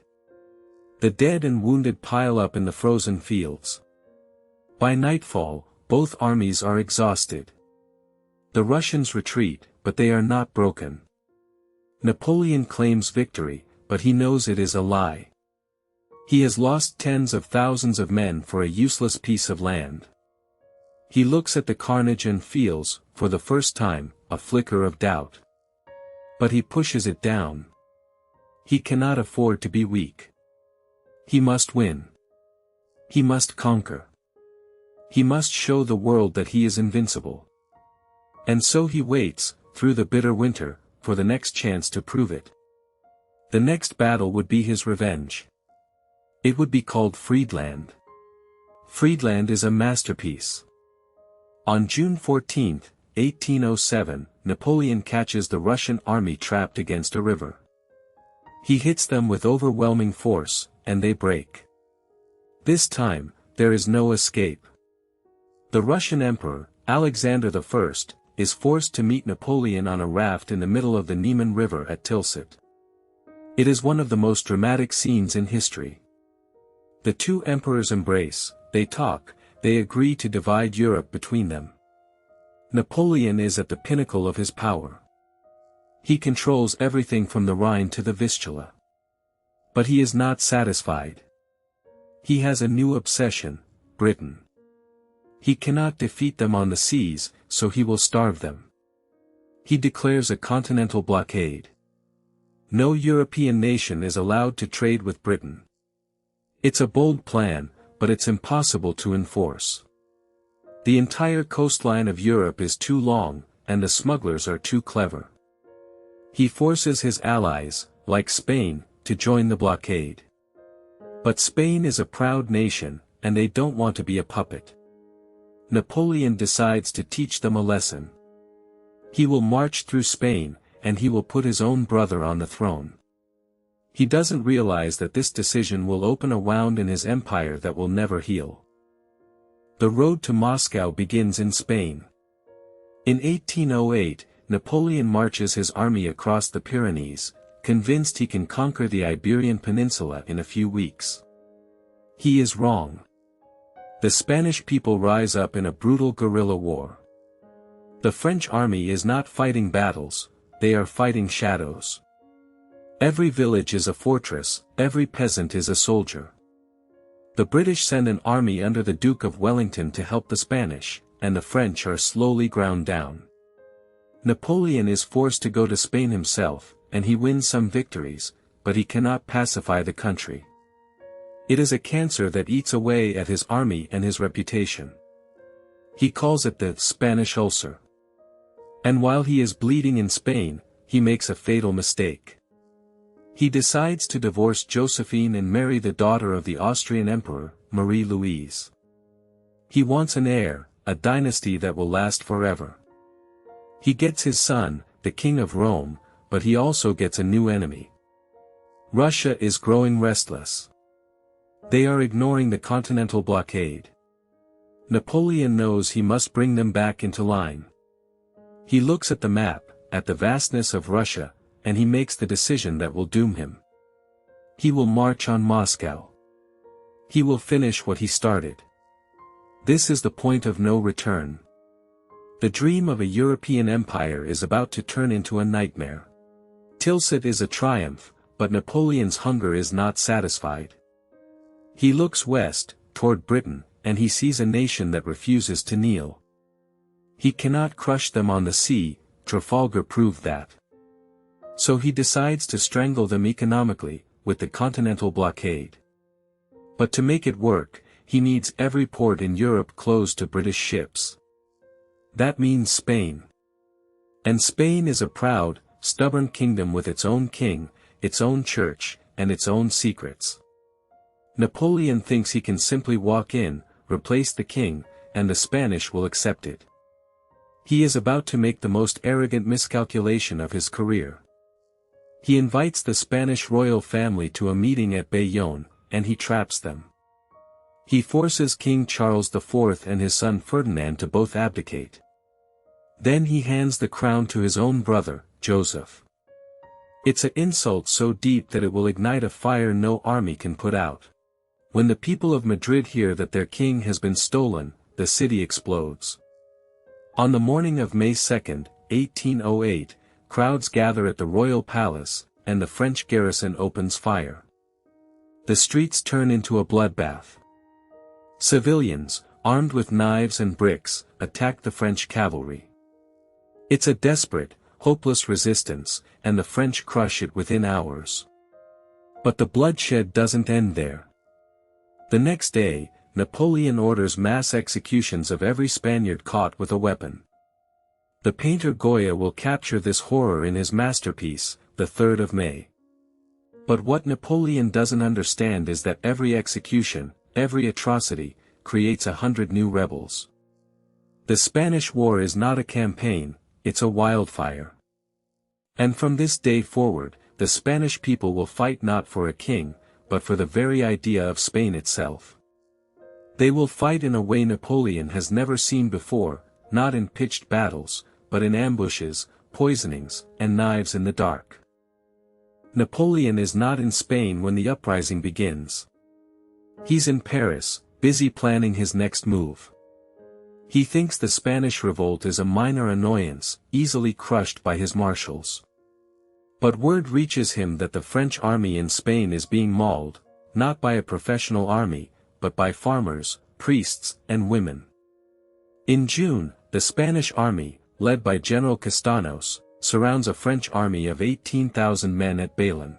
The dead and wounded pile up in the frozen fields. By nightfall, both armies are exhausted. The Russians retreat, but they are not broken. Napoleon claims victory, but he knows it is a lie. He has lost tens of thousands of men for a useless piece of land. He looks at the carnage and feels, for the first time, a flicker of doubt. But he pushes it down. He cannot afford to be weak. He must win. He must conquer. He must show the world that he is invincible. And so he waits, through the bitter winter, for the next chance to prove it. The next battle would be his revenge. It would be called Friedland. Friedland is a masterpiece. On June 14, 1807, Napoleon catches the Russian army trapped against a river. He hits them with overwhelming force, and they break. This time, there is no escape. The Russian Emperor, Alexander I, is forced to meet Napoleon on a raft in the middle of the Niemen River at Tilsit. It is one of the most dramatic scenes in history. The two emperors embrace, they talk, they agree to divide Europe between them. Napoleon is at the pinnacle of his power. He controls everything from the Rhine to the Vistula. But he is not satisfied. He has a new obsession, Britain. He cannot defeat them on the seas, so he will starve them. He declares a continental blockade. No European nation is allowed to trade with Britain. It's a bold plan, but it's impossible to enforce. The entire coastline of Europe is too long, and the smugglers are too clever. He forces his allies, like Spain, to join the blockade. But Spain is a proud nation, and they don't want to be a puppet. Napoleon decides to teach them a lesson. He will march through Spain, and he will put his own brother on the throne. He doesn't realize that this decision will open a wound in his empire that will never heal. The road to Moscow begins in Spain. In 1808, Napoleon marches his army across the Pyrenees, convinced he can conquer the Iberian Peninsula in a few weeks. He is wrong. The Spanish people rise up in a brutal guerrilla war. The French army is not fighting battles, they are fighting shadows. Every village is a fortress, every peasant is a soldier. The British send an army under the Duke of Wellington to help the Spanish, and the French are slowly ground down. Napoleon is forced to go to Spain himself, and he wins some victories, but he cannot pacify the country. It is a cancer that eats away at his army and his reputation. He calls it the Spanish ulcer. And while he is bleeding in Spain, he makes a fatal mistake. He decides to divorce Josephine and marry the daughter of the Austrian Emperor, Marie-Louise. He wants an heir, a dynasty that will last forever. He gets his son, the King of Rome, but he also gets a new enemy. Russia is growing restless. They are ignoring the continental blockade. Napoleon knows he must bring them back into line. He looks at the map, at the vastness of Russia, and he makes the decision that will doom him. He will march on Moscow. He will finish what he started. This is the point of no return. The dream of a European empire is about to turn into a nightmare. Tilsit is a triumph, but Napoleon's hunger is not satisfied. He looks west, toward Britain, and he sees a nation that refuses to kneel. He cannot crush them on the sea, Trafalgar proved that. So he decides to strangle them economically, with the continental blockade. But to make it work, he needs every port in Europe closed to British ships. That means Spain. And Spain is a proud, stubborn kingdom with its own king, its own church, and its own secrets. Napoleon thinks he can simply walk in, replace the king, and the Spanish will accept it. He is about to make the most arrogant miscalculation of his career. He invites the Spanish royal family to a meeting at Bayonne, and he traps them. He forces King Charles IV and his son Ferdinand to both abdicate. Then he hands the crown to his own brother, Joseph. It's an insult so deep that it will ignite a fire no army can put out. When the people of Madrid hear that their king has been stolen, the city explodes. On the morning of May 2, 1808, crowds gather at the royal palace, and the French garrison opens fire. The streets turn into a bloodbath. Civilians, armed with knives and bricks, attack the French cavalry. It's a desperate, hopeless resistance, and the French crush it within hours. But the bloodshed doesn't end there. The next day, Napoleon orders mass executions of every Spaniard caught with a weapon. The painter Goya will capture this horror in his masterpiece, the 3rd of May. But what Napoleon doesn't understand is that every execution, every atrocity, creates 100 new rebels. The Spanish War is not a campaign, it's a wildfire. And from this day forward, the Spanish people will fight not for a king, but for the very idea of Spain itself. They will fight in a way Napoleon has never seen before, not in pitched battles, but in ambushes, poisonings, and knives in the dark. Napoleon is not in Spain when the uprising begins. He's in Paris, busy planning his next move. He thinks the Spanish revolt is a minor annoyance, easily crushed by his marshals. But word reaches him that the French army in Spain is being mauled, not by a professional army, but by farmers, priests, and women. In June, the Spanish army, led by General Castanos, surrounds a French army of 18,000 men at Bayonne.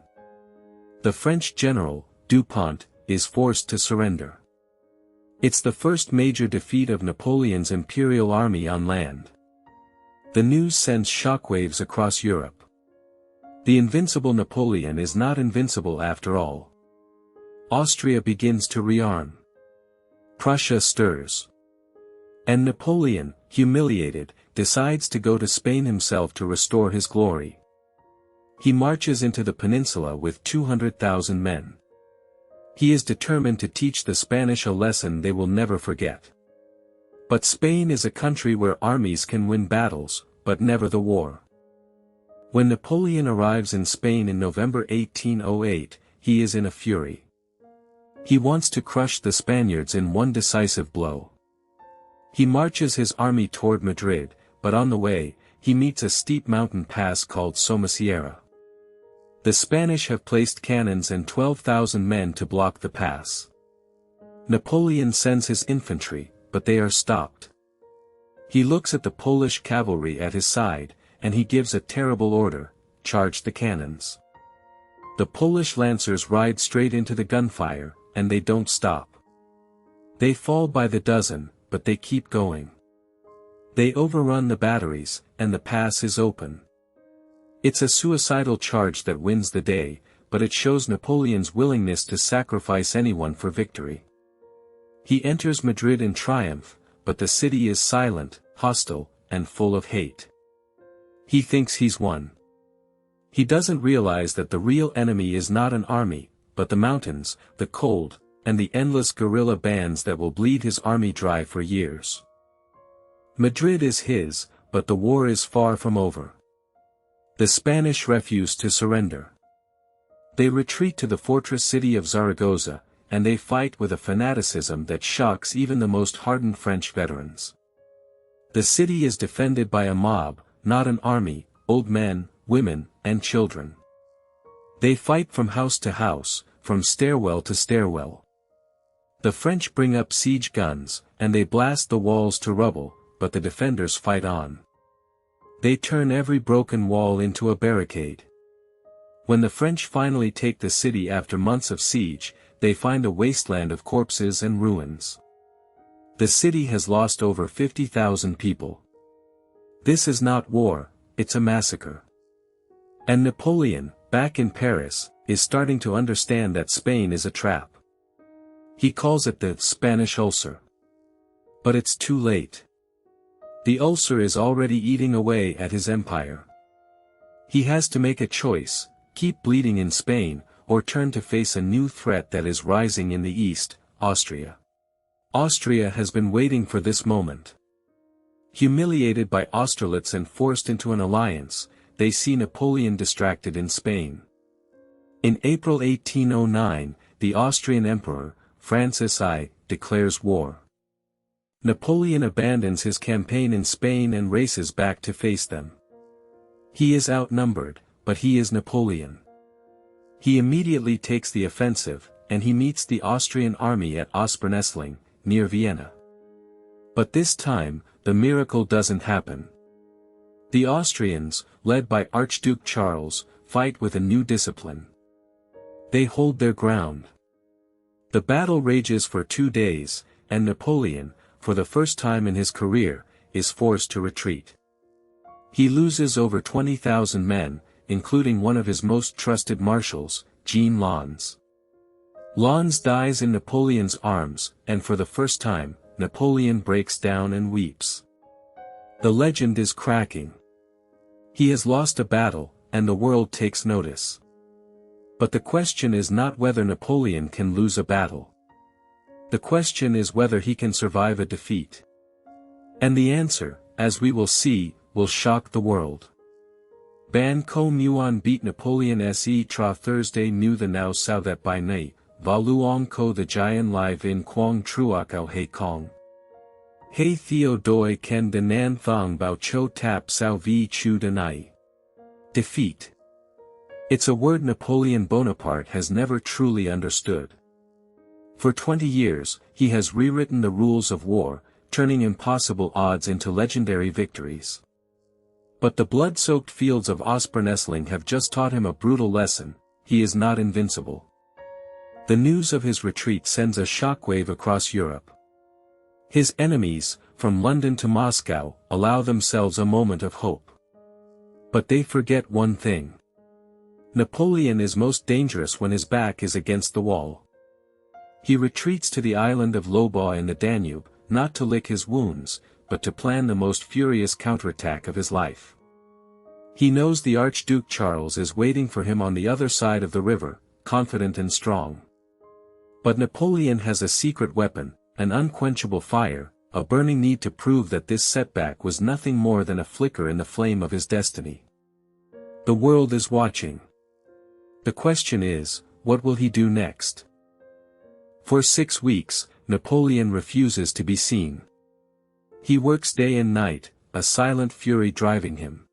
The French general, Dupont, is forced to surrender. It's the first major defeat of Napoleon's imperial army on land. The news sends shockwaves across Europe. The invincible Napoleon is not invincible after all. Austria begins to rearm. Prussia stirs. And Napoleon, humiliated, decides to go to Spain himself to restore his glory. He marches into the peninsula with 200,000 men. He is determined to teach the Spanish a lesson they will never forget. But Spain is a country where armies can win battles, but never the war. When Napoleon arrives in Spain in November 1808, he is in a fury. He wants to crush the Spaniards in one decisive blow. He marches his army toward Madrid, but on the way, he meets a steep mountain pass called Somosierra. The Spanish have placed cannons and 12,000 men to block the pass. Napoleon sends his infantry, but they are stopped. He looks at the Polish cavalry at his side, and he gives a terrible order: charge the cannons. The Polish lancers ride straight into the gunfire, and they don't stop. They fall by the dozen, but they keep going. They overrun the batteries, and the pass is open. It's a suicidal charge that wins the day, but it shows Napoleon's willingness to sacrifice anyone for victory. He enters Madrid in triumph, but the city is silent, hostile, and full of hate. He thinks he's won. He doesn't realize that the real enemy is not an army, but the mountains, the cold, and the endless guerrilla bands that will bleed his army dry for years. Madrid is his, but the war is far from over. The Spanish refuse to surrender. They retreat to the fortress city of Zaragoza, and they fight with a fanaticism that shocks even the most hardened French veterans. The city is defended by a mob, not an army, old men, women, and children. They fight from house to house, from stairwell to stairwell. The French bring up siege guns, and they blast the walls to rubble, but the defenders fight on. They turn every broken wall into a barricade. When the French finally take the city after months of siege, they find a wasteland of corpses and ruins. The city has lost over 50,000 people. This is not war, it's a massacre. And Napoleon, back in Paris, is starting to understand that Spain is a trap. He calls it the Spanish ulcer. But it's too late. The ulcer is already eating away at his empire. He has to make a choice: keep bleeding in Spain, or turn to face a new threat that is rising in the east, Austria. Austria has been waiting for this moment. Humiliated by Austerlitz and forced into an alliance, they see Napoleon distracted in Spain. In April 1809, the Austrian Emperor, Francis I, declares war. Napoleon abandons his campaign in Spain and races back to face them. He is outnumbered, but he is Napoleon. He immediately takes the offensive, and he meets the Austrian army at Ospernessling, near Vienna. But this time, the miracle doesn't happen. The Austrians, led by Archduke Charles, fight with a new discipline. They hold their ground. The battle rages for 2 days, and Napoleon, for the first time in his career, is forced to retreat. He loses over 20,000 men, including one of his most trusted marshals, Jean Lannes. Lannes dies in Napoleon's arms, and for the first time, Napoleon breaks down and weeps. The legend is cracking. He has lost a battle, and the world takes notice. But the question is not whether Napoleon can lose a battle. The question is whether he can survive a defeat. And the answer, as we will see, will shock the world. Ban ko muon beat Napoleon se tra Thursday nu the now sao that by nay, va luong ko the giant live in quang truakao he kong. He theo doi ken de nan thong bao cho tap sao vi chu denai. Defeat. It's a word Napoleon Bonaparte has never truly understood. For 20 years, he has rewritten the rules of war, turning impossible odds into legendary victories. But the blood-soaked fields of Ospernessling have just taught him a brutal lesson: he is not invincible. The news of his retreat sends a shockwave across Europe. His enemies, from London to Moscow, allow themselves a moment of hope. But they forget one thing. Napoleon is most dangerous when his back is against the wall. He retreats to the island of Lobau in the Danube, not to lick his wounds, but to plan the most furious counterattack of his life. He knows the Archduke Charles is waiting for him on the other side of the river, confident and strong. But Napoleon has a secret weapon, an unquenchable fire, a burning need to prove that this setback was nothing more than a flicker in the flame of his destiny. The world is watching. The question is, what will he do next? For 6 weeks, Napoleon refuses to be seen. He works day and night, a silent fury driving him.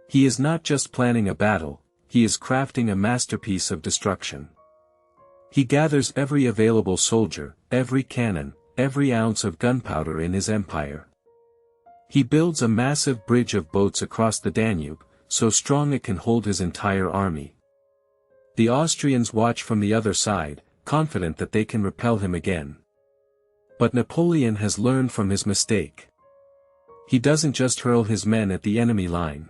He is not just planning a battle, he is crafting a masterpiece of destruction. He gathers every available soldier, every cannon, every ounce of gunpowder in his empire. He builds a massive bridge of boats across the Danube, so strong it can hold his entire army. The Austrians watch from the other side, confident that they can repel him again. But Napoleon has learned from his mistake. He doesn't just hurl his men at the enemy line.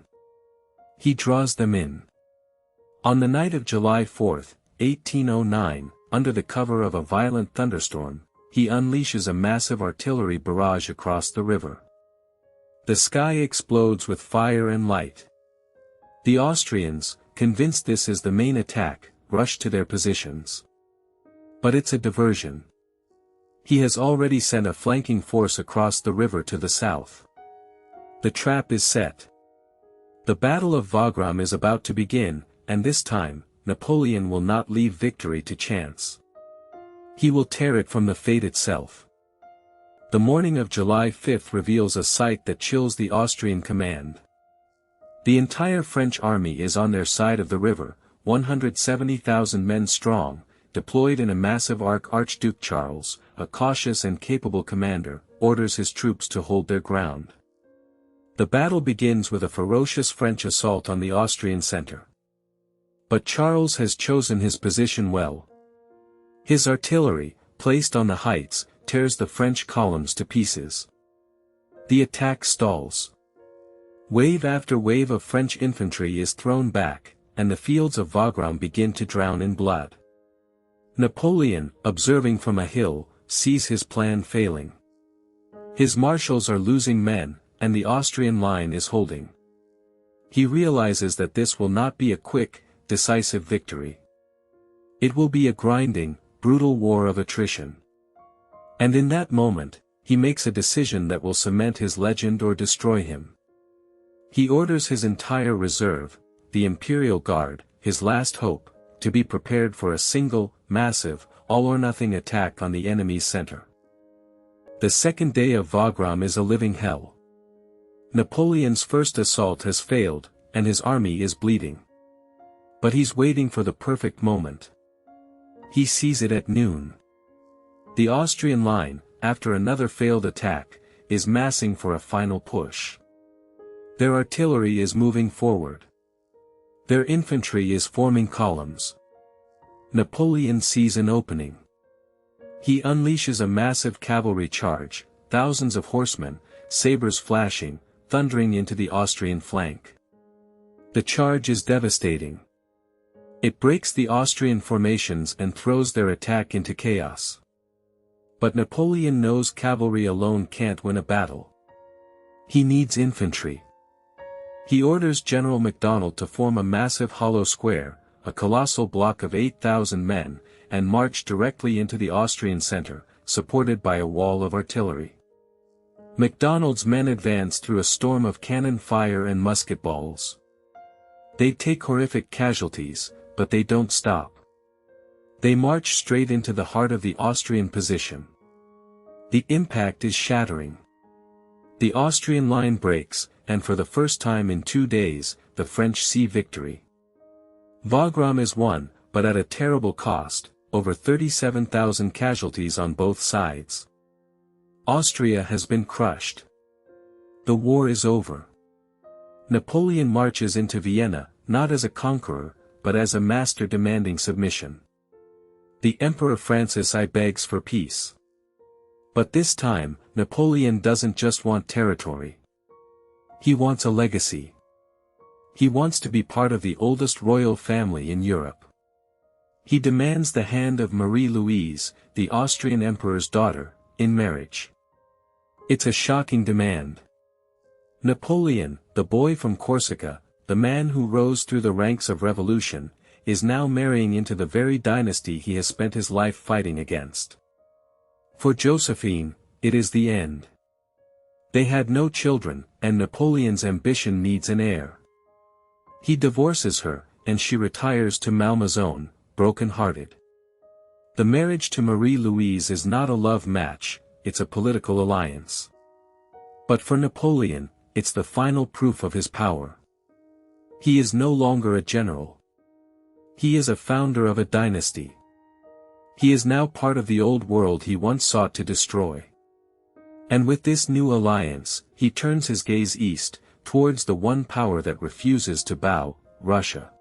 He draws them in. On the night of July 4, 1809, under the cover of a violent thunderstorm, he unleashes a massive artillery barrage across the river. The sky explodes with fire and light. The Austrians, convinced this is the main attack, rush to their positions. But it's a diversion. He has already sent a flanking force across the river to the south. The trap is set. The Battle of Wagram is about to begin, and this time, Napoleon will not leave victory to chance. He will tear it from the fate itself. The morning of July 5 reveals a sight that chills the Austrian command. The entire French army is on their side of the river, 170,000 men strong, deployed in a massive arc. Archduke Charles, a cautious and capable commander, orders his troops to hold their ground. The battle begins with a ferocious French assault on the Austrian center. But Charles has chosen his position well. His artillery, placed on the heights, tears the French columns to pieces. The attack stalls. Wave after wave of French infantry is thrown back, and the fields of Wagram begin to drown in blood. Napoleon, observing from a hill, sees his plan failing. His marshals are losing men, and the Austrian line is holding. He realizes that this will not be a quick, decisive victory. It will be a grinding, brutal war of attrition. And in that moment, he makes a decision that will cement his legend or destroy him. He orders his entire reserve, the Imperial Guard, his last hope, to be prepared for a single, massive, all-or-nothing attack on the enemy's center. The second day of Wagram is a living hell. Napoleon's first assault has failed, and his army is bleeding. But he's waiting for the perfect moment. He sees it at noon. The Austrian line, after another failed attack, is massing for a final push. Their artillery is moving forward. Their infantry is forming columns. Napoleon sees an opening. He unleashes a massive cavalry charge, thousands of horsemen, sabers flashing, thundering into the Austrian flank. The charge is devastating. It breaks the Austrian formations and throws their attack into chaos. But Napoleon knows cavalry alone can't win a battle. He needs infantry. He orders General MacDonald to form a massive hollow square, a colossal block of 8,000 men, and march directly into the Austrian center, supported by a wall of artillery. MacDonald's men advance through a storm of cannon fire and musket balls. They take horrific casualties, but they don't stop. They march straight into the heart of the Austrian position. The impact is shattering. The Austrian line breaks, and for the first time in 2 days, the French see victory. Wagram is won, but at a terrible cost, over 37,000 casualties on both sides. Austria has been crushed. The war is over. Napoleon marches into Vienna, not as a conqueror, but as a master demanding submission. The Emperor Francis I begs for peace. But this time, Napoleon doesn't just want territory. He wants a legacy. He wants to be part of the oldest royal family in Europe. He demands the hand of Marie-Louise, the Austrian emperor's daughter, in marriage. It's a shocking demand. Napoleon, the boy from Corsica, the man who rose through the ranks of revolution, is now marrying into the very dynasty he has spent his life fighting against. For Josephine, it is the end. They had no children, and Napoleon's ambition needs an heir. He divorces her, and she retires to Malmaison, broken-hearted. The marriage to Marie-Louise is not a love match, it's a political alliance. But for Napoleon, it's the final proof of his power. He is no longer a general. He is a founder of a dynasty. He is now part of the old world he once sought to destroy. And with this new alliance, he turns his gaze east, towards the one power that refuses to bow, Russia.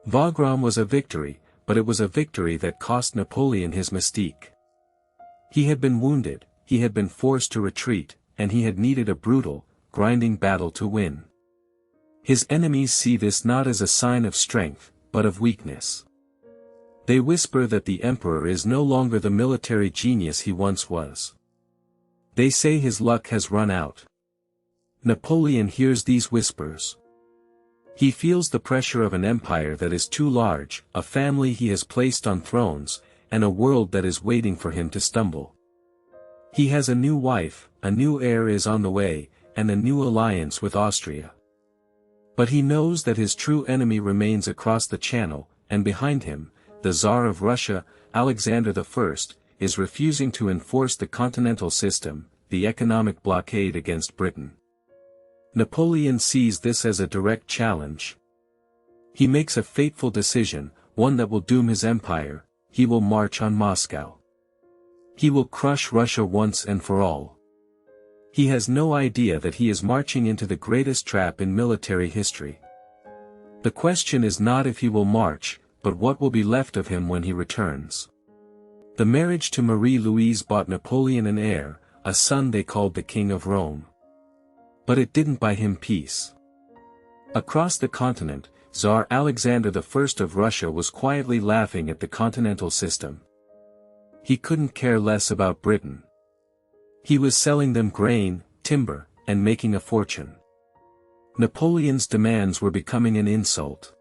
Wagram was a victory, but it was a victory that cost Napoleon his mystique. He had been wounded, he had been forced to retreat, and he had needed a brutal, grinding battle to win. His enemies see this not as a sign of strength, but of weakness. They whisper that the emperor is no longer the military genius he once was. They say his luck has run out. Napoleon hears these whispers. He feels the pressure of an empire that is too large, a family he has placed on thrones, and a world that is waiting for him to stumble. He has a new wife, a new heir is on the way, and a new alliance with Austria. But he knows that his true enemy remains across the channel, and behind him, the Tsar of Russia, Alexander I, is refusing to enforce the continental system, the economic blockade against Britain. Napoleon sees this as a direct challenge. He makes a fateful decision, one that will doom his empire: he will march on Moscow. He will crush Russia once and for all. He has no idea that he is marching into the greatest trap in military history. The question is not if he will march, but what will be left of him when he returns. The marriage to Marie-Louise bought Napoleon an heir, a son they called the King of Rome. But it didn't buy him peace. Across the continent, Tsar Alexander I of Russia was quietly laughing at the continental system. He couldn't care less about Britain. He was selling them grain, timber, and making a fortune. Napoleon's demands were becoming an insult.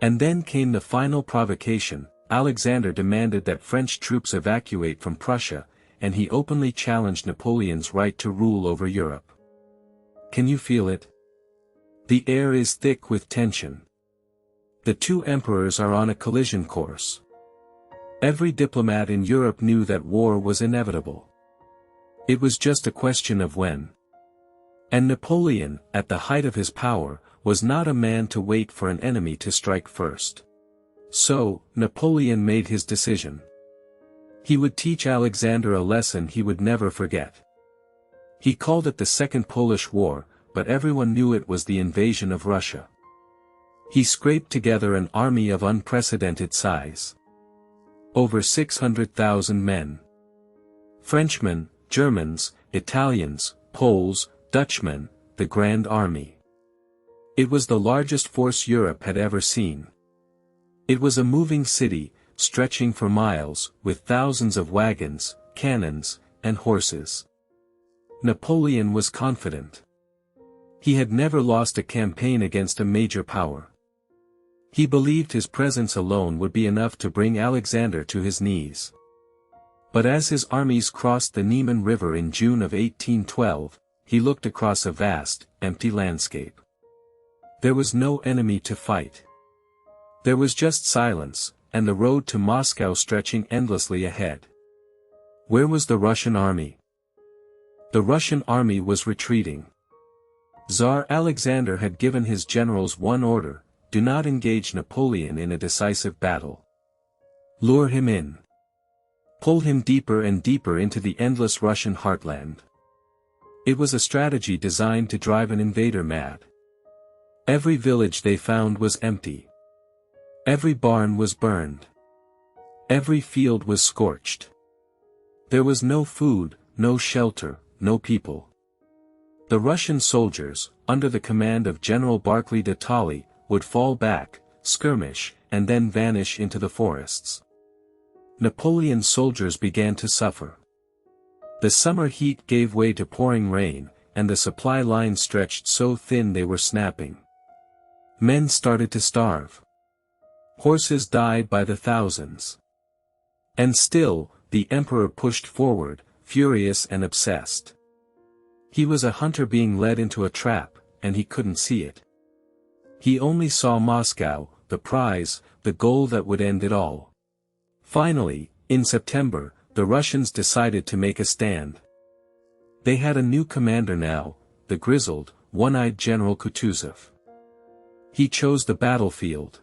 And then came the final provocation: Alexander demanded that French troops evacuate from Prussia, and he openly challenged Napoleon's right to rule over Europe. Can you feel it? The air is thick with tension. The two emperors are on a collision course. Every diplomat in Europe knew that war was inevitable. It was just a question of when. And Napoleon, at the height of his power, was not a man to wait for an enemy to strike first. So, Napoleon made his decision. He would teach Alexander a lesson he would never forget. He called it the Second Polish War, but everyone knew it was the invasion of Russia. He scraped together an army of unprecedented size. Over 600,000 men. Frenchmen, Germans, Italians, Poles, Dutchmen, the Grand Army. It was the largest force Europe had ever seen. It was a moving city, stretching for miles, with thousands of wagons, cannons, and horses. Napoleon was confident. He had never lost a campaign against a major power. He believed his presence alone would be enough to bring Alexander to his knees. But as his armies crossed the Niemen River in June of 1812, he looked across a vast, empty landscape. There was no enemy to fight. There was just silence, and the road to Moscow stretching endlessly ahead. Where was the Russian army? The Russian army was retreating. Tsar Alexander had given his generals one order: do not engage Napoleon in a decisive battle. Lure him in. Pull him deeper and deeper into the endless Russian heartland. It was a strategy designed to drive an invader mad. Every village they found was empty. Every barn was burned. Every field was scorched. There was no food, no shelter, no people. The Russian soldiers, under the command of General Barclay de Tolly, would fall back, skirmish, and then vanish into the forests. Napoleon's soldiers began to suffer. The summer heat gave way to pouring rain, and the supply lines stretched so thin they were snapping. Men started to starve. Horses died by the thousands. And still, the emperor pushed forward, furious and obsessed. He was a hunter being led into a trap, and he couldn't see it. He only saw Moscow, the prize, the goal that would end it all. Finally, in September, the Russians decided to make a stand. They had a new commander now, the grizzled, one-eyed General Kutuzov. He chose the battlefield.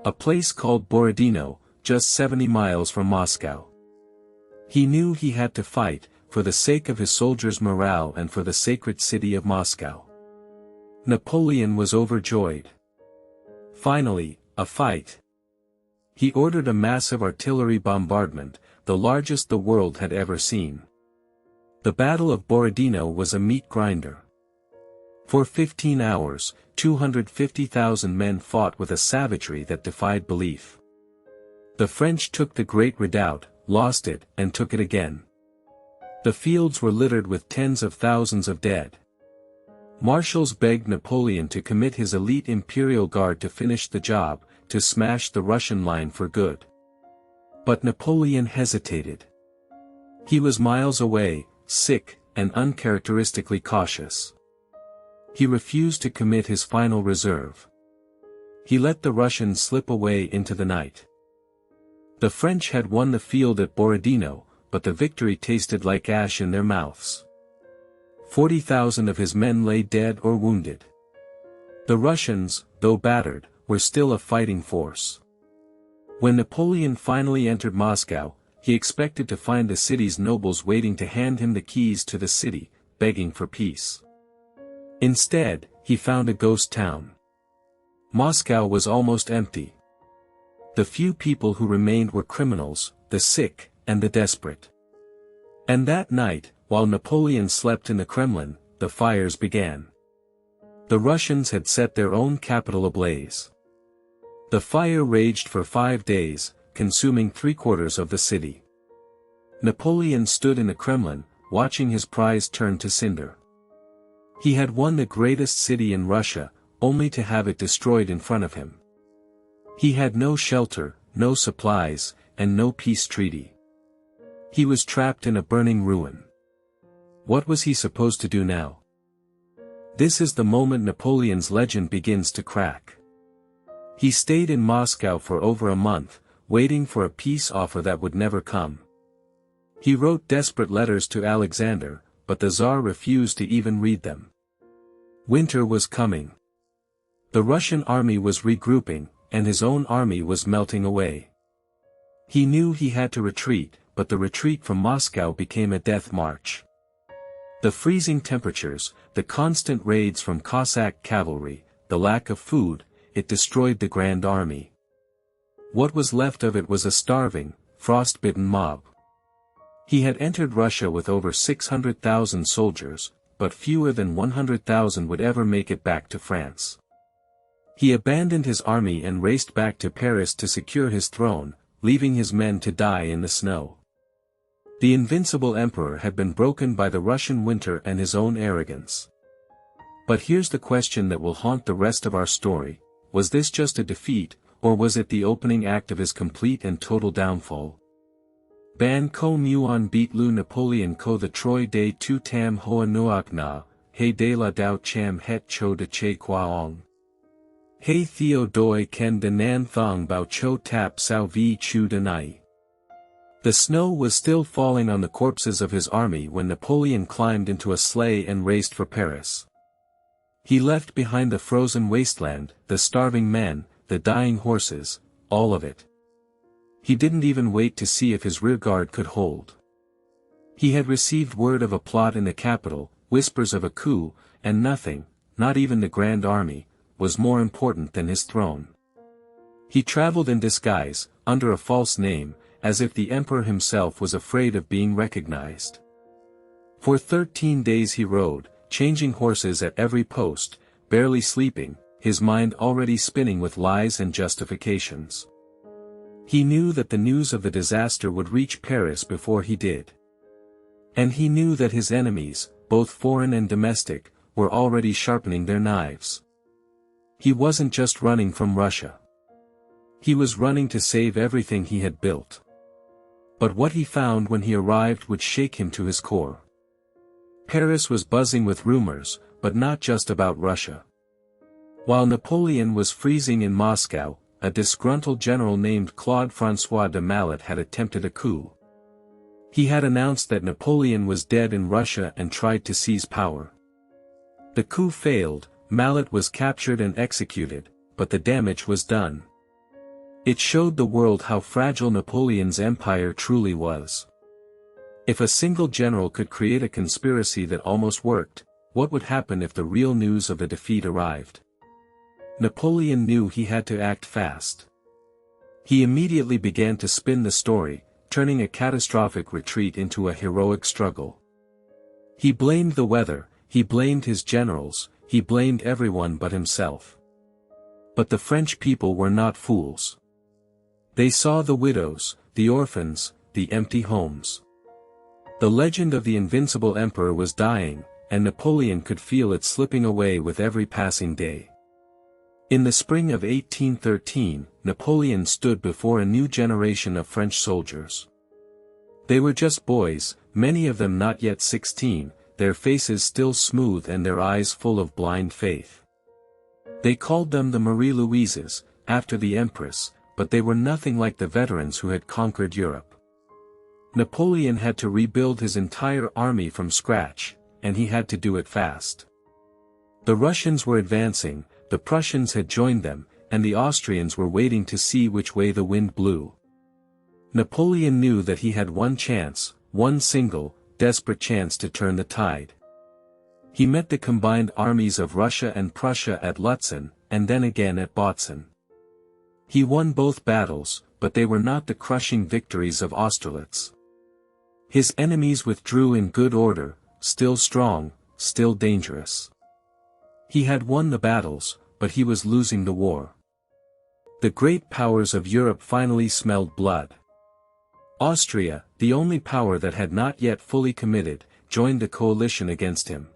A place called Borodino, just 70 miles from Moscow. He knew he had to fight, for the sake of his soldiers' morale and for the sacred city of Moscow. Napoleon was overjoyed. Finally, a fight. He ordered a massive artillery bombardment, the largest the world had ever seen. The Battle of Borodino was a meat grinder. For 15 hours, 250,000 men fought with a savagery that defied belief. The French took the great redoubt, lost it, and took it again. The fields were littered with tens of thousands of dead. Marshals begged Napoleon to commit his elite imperial guard to finish the job, to smash the Russian line for good. But Napoleon hesitated. He was miles away, sick, and uncharacteristically cautious. He refused to commit his final reserve. He let the Russians slip away into the night. The French had won the field at Borodino, but the victory tasted like ash in their mouths. 40,000 of his men lay dead or wounded. The Russians, though battered, were still a fighting force. When Napoleon finally entered Moscow, he expected to find the city's nobles waiting to hand him the keys to the city, begging for peace. Instead, he found a ghost town. Moscow was almost empty. The few people who remained were criminals, the sick, and the desperate. And that night, while Napoleon slept in the Kremlin, the fires began. The Russians had set their own capital ablaze. The fire raged for 5 days, consuming 3/4 of the city. Napoleon stood in the Kremlin, watching his prize turn to cinder. He had won the greatest city in Russia, only to have it destroyed in front of him. He had no shelter, no supplies, and no peace treaty. He was trapped in a burning ruin. What was he supposed to do now? This is the moment Napoleon's legend begins to crack. He stayed in Moscow for over a month, waiting for a peace offer that would never come. He wrote desperate letters to Alexander, but the Tsar refused to even read them. Winter was coming. The Russian army was regrouping, and his own army was melting away. He knew he had to retreat, but the retreat from Moscow became a death march. The freezing temperatures, the constant raids from Cossack cavalry, the lack of food, it destroyed the Grand Army. What was left of it was a starving, frost-bitten mob. He had entered Russia with over 600,000 soldiers, but fewer than 100,000 would ever make it back to France. He abandoned his army and raced back to Paris to secure his throne, leaving his men to die in the snow. The invincible emperor had been broken by the Russian winter and his own arrogance. But here's the question that will haunt the rest of our story: was this just a defeat, or was it the opening act of his complete and total downfall? Ban ko muon beat lu Napoleon ko the Troy de tu tam hoa nuak na, he de la dao cham het cho de che kwaong. He theo doi ken de nan thong bao cho tap sao vi chu de nai. The snow was still falling on the corpses of his army when Napoleon climbed into a sleigh and raced for Paris. He left behind the frozen wasteland, the starving men, the dying horses, all of it. He didn't even wait to see if his rearguard could hold. He had received word of a plot in the capital, whispers of a coup, and nothing, not even the Grand Army, was more important than his throne. He traveled in disguise, under a false name, as if the emperor himself was afraid of being recognized. For 13 days he rode, changing horses at every post, barely sleeping, his mind already spinning with lies and justifications. He knew that the news of the disaster would reach Paris before he did. And he knew that his enemies, both foreign and domestic, were already sharpening their knives. He wasn't just running from Russia. He was running to save everything he had built. But what he found when he arrived would shake him to his core. Paris was buzzing with rumors, but not just about Russia. While Napoleon was freezing in Moscow, a disgruntled general named Claude François de Mallet had attempted a coup. He had announced that Napoleon was dead in Russia and tried to seize power. The coup failed, Mallet was captured and executed, but the damage was done. It showed the world how fragile Napoleon's empire truly was. If a single general could create a conspiracy that almost worked, what would happen if the real news of the defeat arrived? Napoleon knew he had to act fast. He immediately began to spin the story, turning a catastrophic retreat into a heroic struggle. He blamed the weather, he blamed his generals, he blamed everyone but himself. But the French people were not fools. They saw the widows, the orphans, the empty homes. The legend of the invincible emperor was dying, and Napoleon could feel it slipping away with every passing day. In the spring of 1813, Napoleon stood before a new generation of French soldiers. They were just boys, many of them not yet 16, their faces still smooth and their eyes full of blind faith. They called them the Marie-Louises, after the Empress, but they were nothing like the veterans who had conquered Europe. Napoleon had to rebuild his entire army from scratch, and he had to do it fast. The Russians were advancing, the Prussians had joined them, and the Austrians were waiting to see which way the wind blew. Napoleon knew that he had one chance, one single, desperate chance to turn the tide. He met the combined armies of Russia and Prussia at Lutzen, and then again at Bautzen. He won both battles, but they were not the crushing victories of Austerlitz. His enemies withdrew in good order, still strong, still dangerous. He had won the battles, but he was losing the war. The great powers of Europe finally smelled blood. Austria, the only power that had not yet fully committed, joined the coalition against him.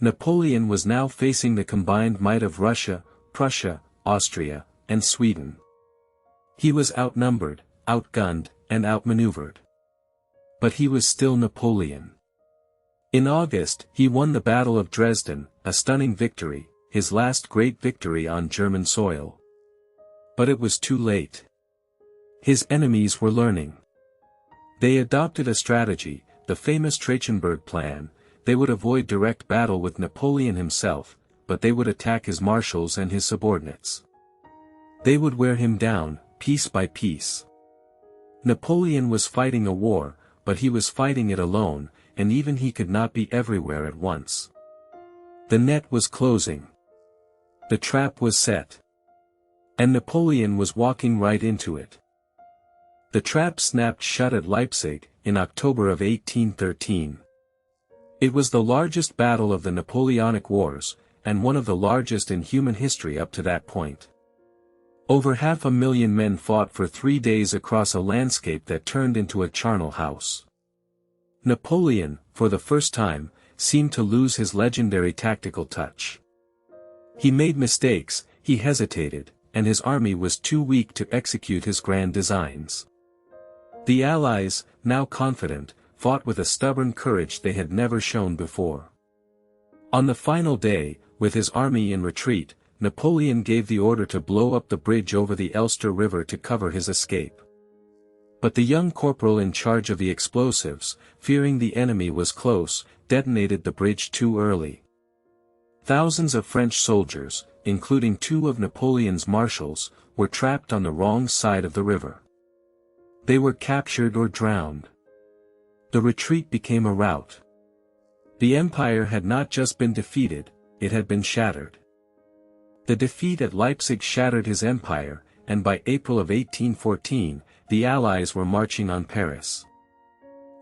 Napoleon was now facing the combined might of Russia, Prussia, Austria, and Sweden. He was outnumbered, outgunned, and outmaneuvered. But he was still Napoleon. In August, he won the Battle of Dresden, a stunning victory, his last great victory on German soil. But it was too late. His enemies were learning. They adopted a strategy, the famous Trachenberg Plan. They would avoid direct battle with Napoleon himself, but they would attack his marshals and his subordinates. They would wear him down, piece by piece. Napoleon was fighting a war, but he was fighting it alone, and even he could not be everywhere at once. The net was closing. The trap was set. And Napoleon was walking right into it. The trap snapped shut at Leipzig, in October of 1813. It was the largest battle of the Napoleonic Wars, and one of the largest in human history up to that point. Over 500,000 men fought for 3 days across a landscape that turned into a charnel house. Napoleon, for the first time, seemed to lose his legendary tactical touch. He made mistakes, he hesitated, and his army was too weak to execute his grand designs. The Allies, now confident, fought with a stubborn courage they had never shown before. On the final day, with his army in retreat, Napoleon gave the order to blow up the bridge over the Elster River to cover his escape. But the young corporal in charge of the explosives, fearing the enemy was close, detonated the bridge too early. Thousands of French soldiers, including 2 of Napoleon's marshals, were trapped on the wrong side of the river. They were captured or drowned. The retreat became a rout. The empire had not just been defeated, it had been shattered. The defeat at Leipzig shattered his empire, and by April of 1814, the Allies were marching on Paris.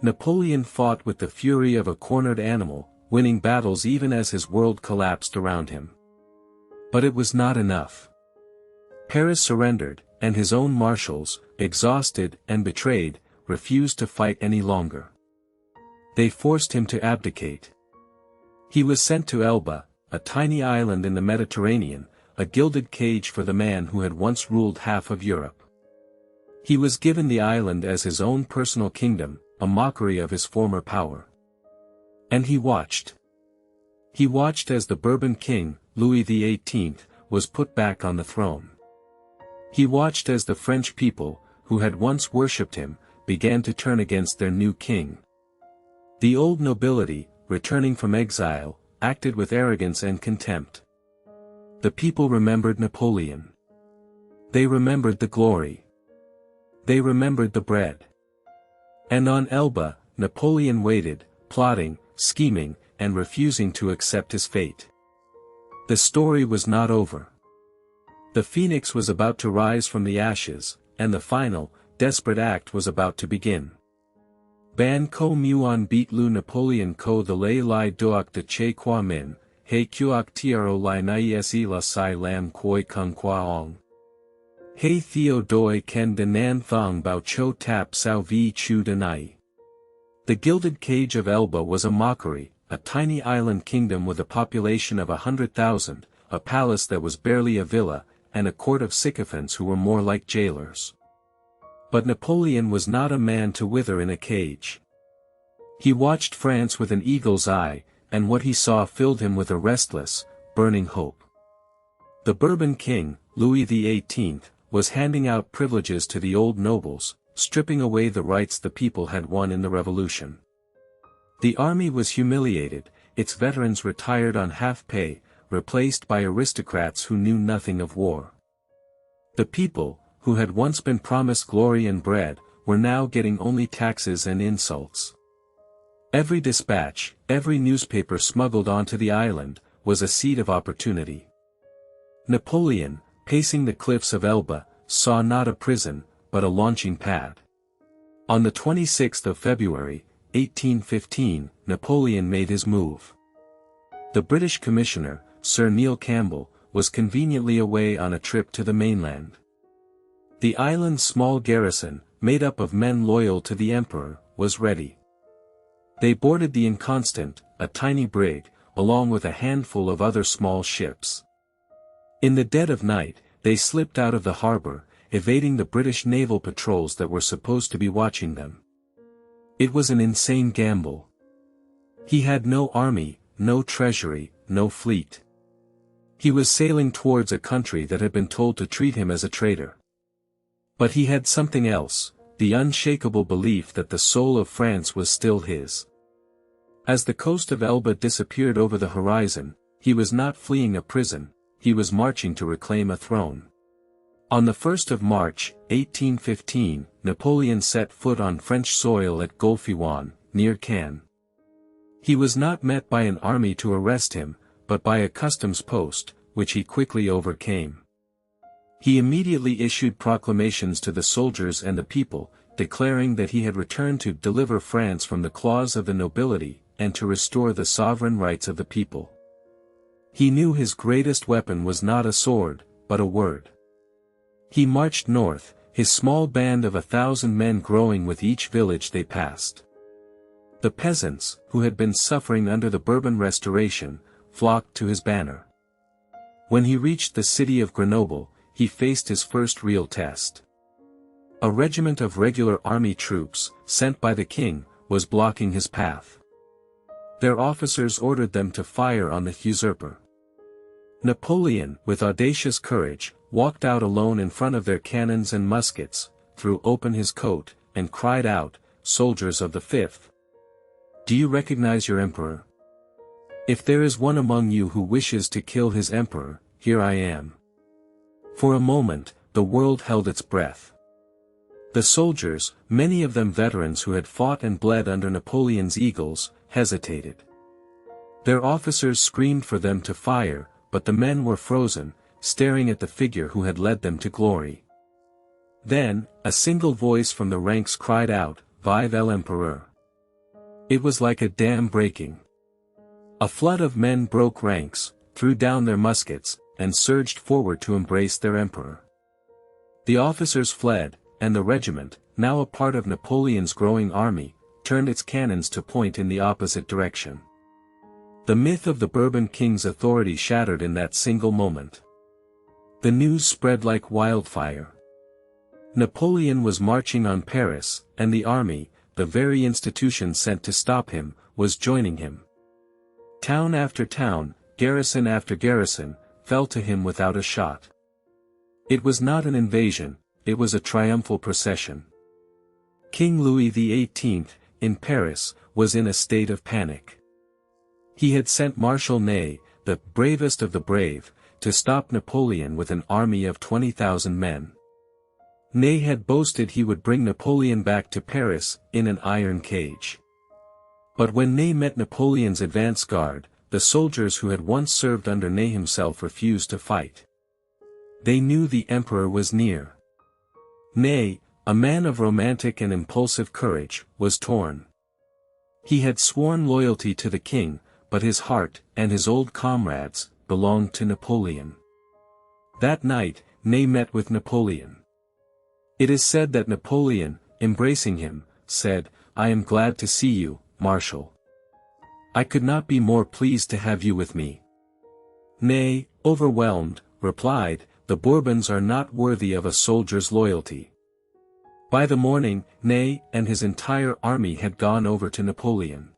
Napoleon fought with the fury of a cornered animal, winning battles even as his world collapsed around him. But it was not enough. Paris surrendered, and his own marshals, exhausted and betrayed, refused to fight any longer. They forced him to abdicate. He was sent to Elba, a tiny island in the Mediterranean, a gilded cage for the man who had once ruled half of Europe. He was given the island as his own personal kingdom, a mockery of his former power. And he watched. He watched as the Bourbon king, Louis XVIII, was put back on the throne. He watched as the French people, who had once worshipped him, began to turn against their new king. The old nobility, returning from exile, acted with arrogance and contempt. The people remembered Napoleon. They remembered the glory. They remembered the bread. And on Elba, Napoleon waited, plotting, scheming, and refusing to accept his fate. The story was not over. The phoenix was about to rise from the ashes, and the final, desperate act was about to begin. Ban ko muon beat lu Napoleon ko the lay lai doak de che kwa min, he kuok tiaro lai nai la sai lam koi kung kwa ong. He theo doi ken de nan thong bao cho tap sao vi chu de nai. The gilded cage of Elba was a mockery, a tiny island kingdom with a population of 100,000, a palace that was barely a villa, and a court of sycophants who were more like jailers. But Napoleon was not a man to wither in a cage. He watched France with an eagle's eye, and what he saw filled him with a restless, burning hope. The Bourbon king, Louis XVIII, was handing out privileges to the old nobles, stripping away the rights the people had won in the revolution. The army was humiliated, its veterans retired on half-pay, replaced by aristocrats who knew nothing of war. The people, who had once been promised glory and bread, were now getting only taxes and insults. Every dispatch, every newspaper smuggled onto the island, was a seed of opportunity. Napoleon, pacing the cliffs of Elba, saw not a prison, but a launching pad. On the 26th of February, 1815, Napoleon made his move. The British commissioner, Sir Neil Campbell, was conveniently away on a trip to the mainland. The island's small garrison, made up of men loyal to the emperor, was ready. They boarded the Inconstant, a tiny brig, along with a handful of other small ships. In the dead of night, they slipped out of the harbor, evading the British naval patrols that were supposed to be watching them. It was an insane gamble. He had no army, no treasury, no fleet. He was sailing towards a country that had been told to treat him as a traitor. But he had something else, the unshakable belief that the soul of France was still his. As the coast of Elba disappeared over the horizon, he was not fleeing a prison, he was marching to reclaim a throne. On the 1st of March, 1815, Napoleon set foot on French soil at Golfe-Juan, near Caen. He was not met by an army to arrest him, but by a customs post, which he quickly overcame. He immediately issued proclamations to the soldiers and the people, declaring that he had returned to deliver France from the claws of the nobility, and to restore the sovereign rights of the people. He knew his greatest weapon was not a sword, but a word. He marched north, his small band of 1,000 men growing with each village they passed. The peasants, who had been suffering under the Bourbon Restoration, flocked to his banner. When he reached the city of Grenoble, he faced his first real test. A regiment of regular army troops, sent by the king, was blocking his path. Their officers ordered them to fire on the usurper. Napoleon, with audacious courage, walked out alone in front of their cannons and muskets, threw open his coat, and cried out, "Soldiers of the 5th! Do you recognize your emperor? If there is one among you who wishes to kill his emperor, here I am." For a moment, the world held its breath. The soldiers, many of them veterans who had fought and bled under Napoleon's eagles, hesitated. Their officers screamed for them to fire, but the men were frozen, staring at the figure who had led them to glory. Then, a single voice from the ranks cried out, "Vive l'Empereur!" It was like a dam breaking. A flood of men broke ranks, threw down their muskets, and surged forward to embrace their emperor. The officers fled, and the regiment, now a part of Napoleon's growing army, turned its cannons to point in the opposite direction. The myth of the Bourbon king's authority shattered in that single moment. The news spread like wildfire. Napoleon was marching on Paris, and the army, the very institution sent to stop him, was joining him. Town after town, garrison after garrison, fell to him without a shot. It was not an invasion, it was a triumphal procession. King Louis XVIII, in Paris, was in a state of panic. He had sent Marshal Ney, the bravest of the brave, to stop Napoleon with an army of 20,000 men. Ney had boasted he would bring Napoleon back to Paris, in an iron cage. But when Ney met Napoleon's advance guard, the soldiers who had once served under Ney himself refused to fight. They knew the emperor was near. Ney, a man of romantic and impulsive courage, was torn. He had sworn loyalty to the king, but his heart, and his old comrades, belonged to Napoleon. That night, Ney met with Napoleon. It is said that Napoleon, embracing him, said, "I am glad to see you, Marshal. I could not be more pleased to have you with me." Ney, overwhelmed, replied, "The Bourbons are not worthy of a soldier's loyalty." By the morning, Ney and his entire army had gone over to Napoleon.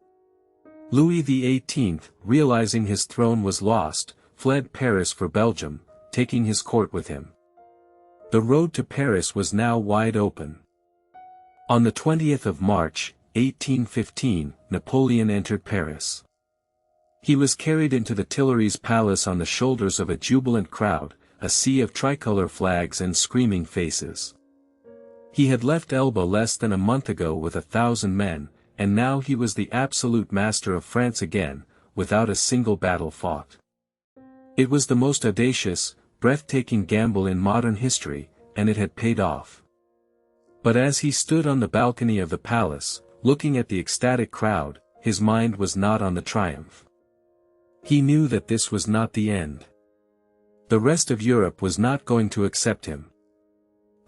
Louis XVIII, realizing his throne was lost, fled Paris for Belgium, taking his court with him. The road to Paris was now wide open. On the 20th of March, 1815, Napoleon entered Paris. He was carried into the Tuileries Palace on the shoulders of a jubilant crowd, a sea of tricolor flags and screaming faces. He had left Elba less than a month ago with 1,000 men, and now he was the absolute master of France again, without a single battle fought. It was the most audacious, breathtaking gamble in modern history, and it had paid off. But as he stood on the balcony of the palace, looking at the ecstatic crowd, his mind was not on the triumph. He knew that this was not the end. The rest of Europe was not going to accept him.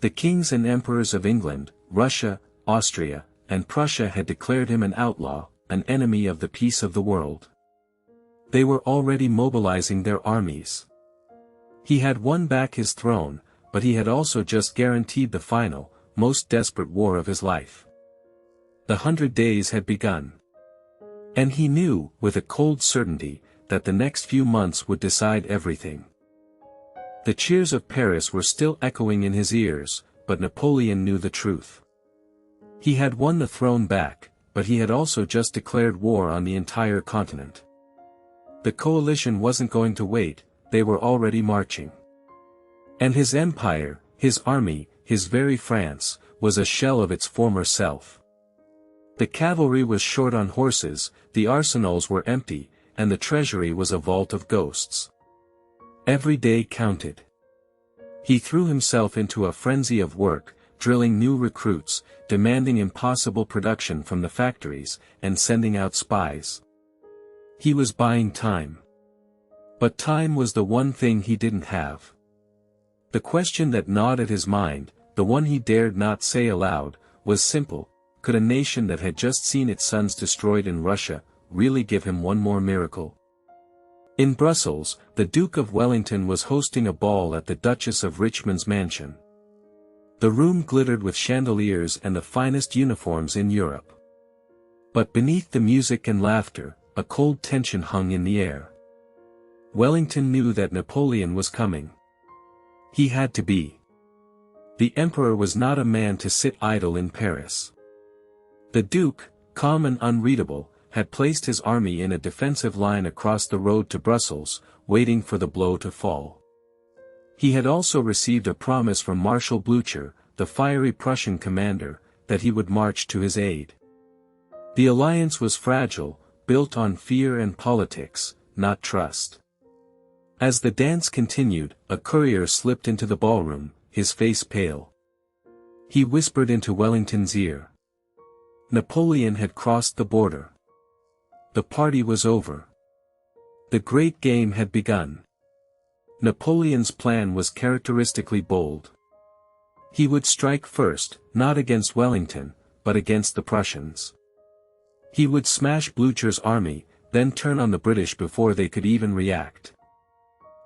The kings and emperors of England, Russia, Austria, and Prussia had declared him an outlaw, an enemy of the peace of the world. They were already mobilizing their armies. He had won back his throne, but he had also just guaranteed the final, most desperate war of his life. The 100 Days had begun. And he knew, with a cold certainty, that the next few months would decide everything. The cheers of Paris were still echoing in his ears, but Napoleon knew the truth. He had won the throne back, but he had also just declared war on the entire continent. The coalition wasn't going to wait, they were already marching. And his empire, his army, his very France, was a shell of its former self. The cavalry was short on horses, the arsenals were empty, and the treasury was a vault of ghosts. Every day counted. He threw himself into a frenzy of work, drilling new recruits, demanding impossible production from the factories, and sending out spies. He was buying time. But time was the one thing he didn't have. The question that gnawed at his mind, the one he dared not say aloud, was simple: could a nation that had just seen its sons destroyed in Russia, really give him one more miracle? In Brussels, the Duke of Wellington was hosting a ball at the Duchess of Richmond's mansion. The room glittered with chandeliers and the finest uniforms in Europe. But beneath the music and laughter, a cold tension hung in the air. Wellington knew that Napoleon was coming. He had to be. The emperor was not a man to sit idle in Paris. The Duke, calm and unreadable, had placed his army in a defensive line across the road to Brussels, waiting for the blow to fall. He had also received a promise from Marshal Blücher, the fiery Prussian commander, that he would march to his aid. The alliance was fragile, built on fear and politics, not trust. As the dance continued, a courier slipped into the ballroom, his face pale. He whispered into Wellington's ear. Napoleon had crossed the border. The party was over. The great game had begun. Napoleon's plan was characteristically bold. He would strike first, not against Wellington, but against the Prussians. He would smash Blücher's army, then turn on the British before they could even react.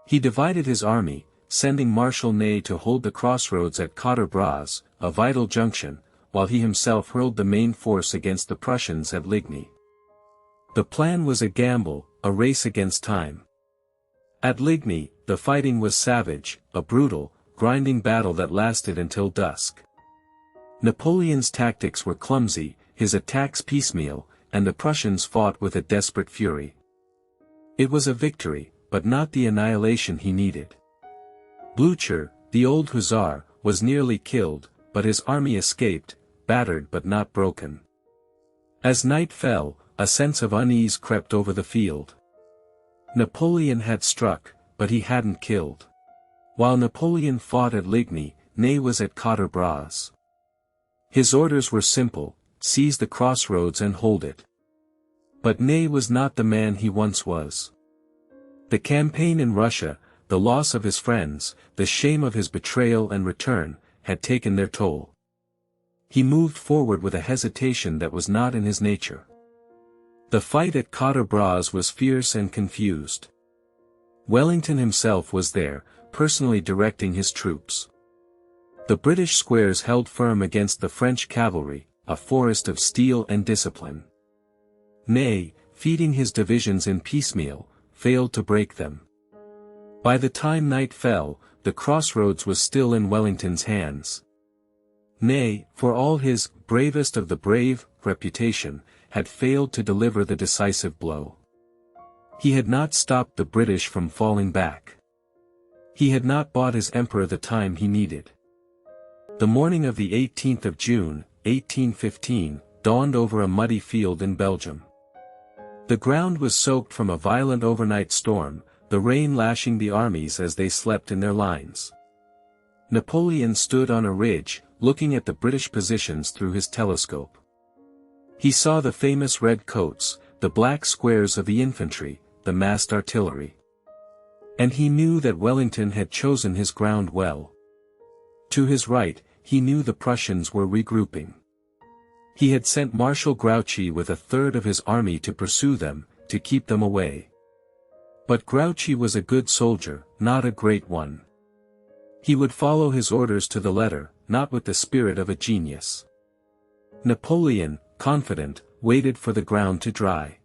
He divided his army, sending Marshal Ney to hold the crossroads at Quatre Bras, a vital junction, while he himself hurled the main force against the Prussians at Ligny. The plan was a gamble, a race against time. At Ligny, the fighting was savage, a brutal, grinding battle that lasted until dusk. Napoleon's tactics were clumsy, his attacks piecemeal, and the Prussians fought with a desperate fury. It was a victory, but not the annihilation he needed. Blücher, the old hussar, was nearly killed, but his army escaped, battered but not broken. As night fell, a sense of unease crept over the field. Napoleon had struck, but he hadn't killed. While Napoleon fought at Ligny, Ney was at Quatre Bras. His orders were simple: seize the crossroads and hold it. But Ney was not the man he once was. The campaign in Russia, the loss of his friends, the shame of his betrayal and return, had taken their toll. He moved forward with a hesitation that was not in his nature. The fight at Quatre Bras was fierce and confused. Wellington himself was there, personally directing his troops. The British squares held firm against the French cavalry, a forest of steel and discipline. Ney, feeding his divisions in piecemeal, failed to break them. By the time night fell, the crossroads was still in Wellington's hands. Ney, for all his bravest of the brave reputation, had failed to deliver the decisive blow. He had not stopped the British from falling back. He had not bought his emperor the time he needed. The morning of the 18th of June, 1815, dawned over a muddy field in Belgium. The ground was soaked from a violent overnight storm, the rain lashing the armies as they slept in their lines. Napoleon stood on a ridge, looking at the British positions through his telescope. He saw the famous red coats, the black squares of the infantry, the massed artillery. And he knew that Wellington had chosen his ground well. To his right, he knew the Prussians were regrouping. He had sent Marshal Grouchy with a third of his army to pursue them, to keep them away. But Grouchy was a good soldier, not a great one. He would follow his orders to the letter, not with the spirit of a genius. Napoleon, confident, waited for the ground to dry.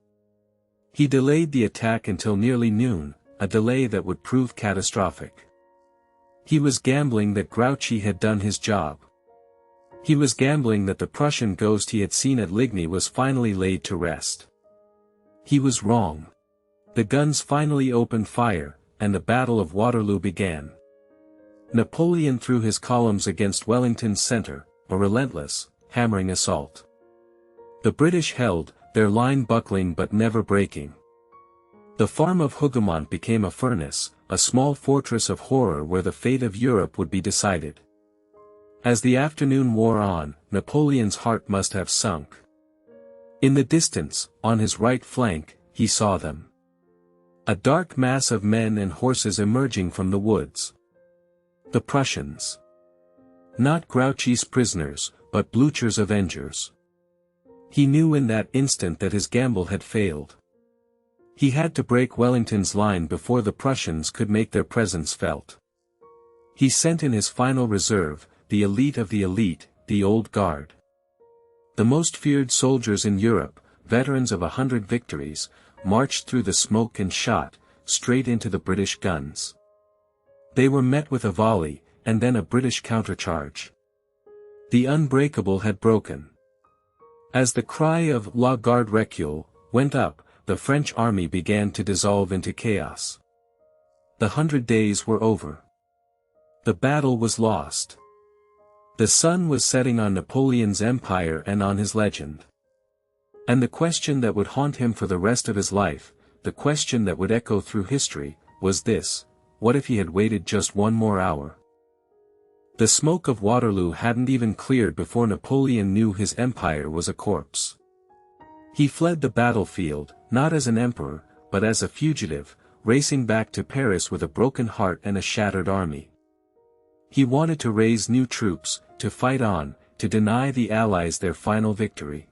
He delayed the attack until nearly noon, a delay that would prove catastrophic. He was gambling that Grouchy had done his job. He was gambling that the Prussian ghost he had seen at Ligny was finally laid to rest. He was wrong. The guns finally opened fire, and the Battle of Waterloo began. Napoleon threw his columns against Wellington's center, a relentless, hammering assault. The British held, their line buckling but never breaking. The farm of Hougoumont became a furnace, a small fortress of horror where the fate of Europe would be decided. As the afternoon wore on, Napoleon's heart must have sunk. In the distance, on his right flank, he saw them. A dark mass of men and horses emerging from the woods. The Prussians. Not Grouchy's prisoners, but Blücher's avengers. He knew in that instant that his gamble had failed. He had to break Wellington's line before the Prussians could make their presence felt. He sent in his final reserve, the elite of the elite, the Old Guard. The most feared soldiers in Europe, veterans of 100 victories, marched through the smoke and shot, straight into the British guns. They were met with a volley, and then a British countercharge. The unbreakable had broken. As the cry of "La Garde recule" went up, the French army began to dissolve into chaos. The 100 days were over. The battle was lost. The sun was setting on Napoleon's empire and on his legend. And the question that would haunt him for the rest of his life, the question that would echo through history, was this: what if he had waited just one more hour? The smoke of Waterloo hadn't even cleared before Napoleon knew his empire was a corpse. He fled the battlefield, not as an emperor, but as a fugitive, racing back to Paris with a broken heart and a shattered army. He wanted to raise new troops, to fight on, to deny the Allies their final victory.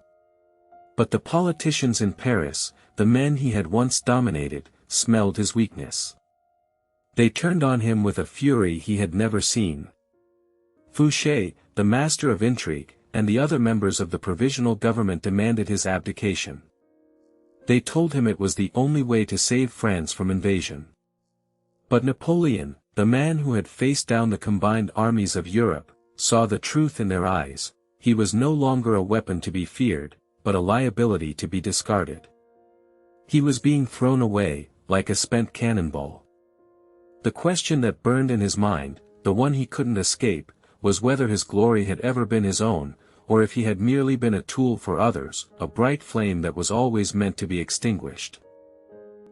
But the politicians in Paris, the men he had once dominated, smelled his weakness. They turned on him with a fury he had never seen. Fouché, the master of intrigue, and the other members of the provisional government demanded his abdication. They told him it was the only way to save France from invasion. But Napoleon, the man who had faced down the combined armies of Europe, saw the truth in their eyes. He was no longer a weapon to be feared, but a liability to be discarded. He was being thrown away, like a spent cannonball. The question that burned in his mind, the one he couldn't escape, was whether his glory had ever been his own, or if he had merely been a tool for others, a bright flame that was always meant to be extinguished.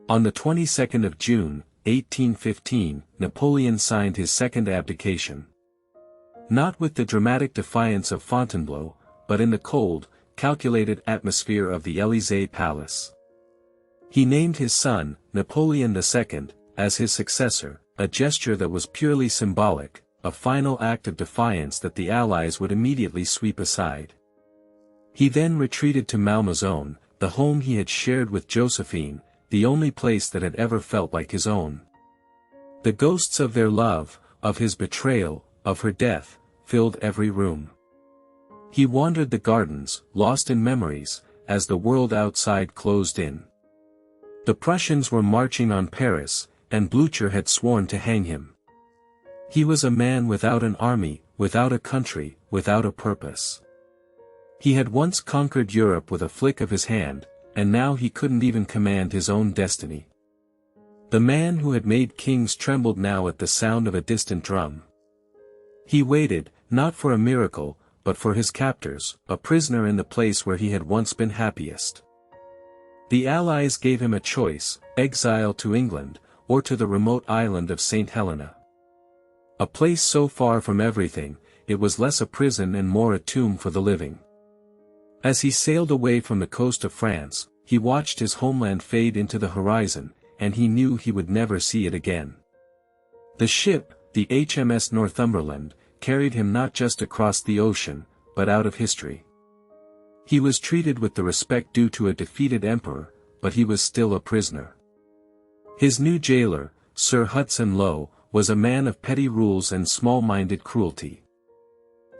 On the 22nd of June, 1815, Napoleon signed his second abdication. Not with the dramatic defiance of Fontainebleau, but in the cold, calculated atmosphere of the Élysée Palace. He named his son, Napoleon II, as his successor, a gesture that was purely symbolic, a final act of defiance that the Allies would immediately sweep aside. He then retreated to Malmaison, the home he had shared with Josephine, the only place that had ever felt like his own. The ghosts of their love, of his betrayal, of her death, filled every room. He wandered the gardens, lost in memories, as the world outside closed in. The Prussians were marching on Paris, and Blücher had sworn to hang him. He was a man without an army, without a country, without a purpose. He had once conquered Europe with a flick of his hand, and now he couldn't even command his own destiny. The man who had made kings trembled now at the sound of a distant drum. He waited, not for a miracle, but for his captors, a prisoner in the place where he had once been happiest. The Allies gave him a choice, exile to England, or to the remote island of St. Helena. A place so far from everything, it was less a prison and more a tomb for the living. As he sailed away from the coast of France, he watched his homeland fade into the horizon, and he knew he would never see it again. The ship, the HMS Northumberland, carried him not just across the ocean, but out of history. He was treated with the respect due to a defeated emperor, but he was still a prisoner. His new jailer, Sir Hudson Lowe, was a man of petty rules and small-minded cruelty.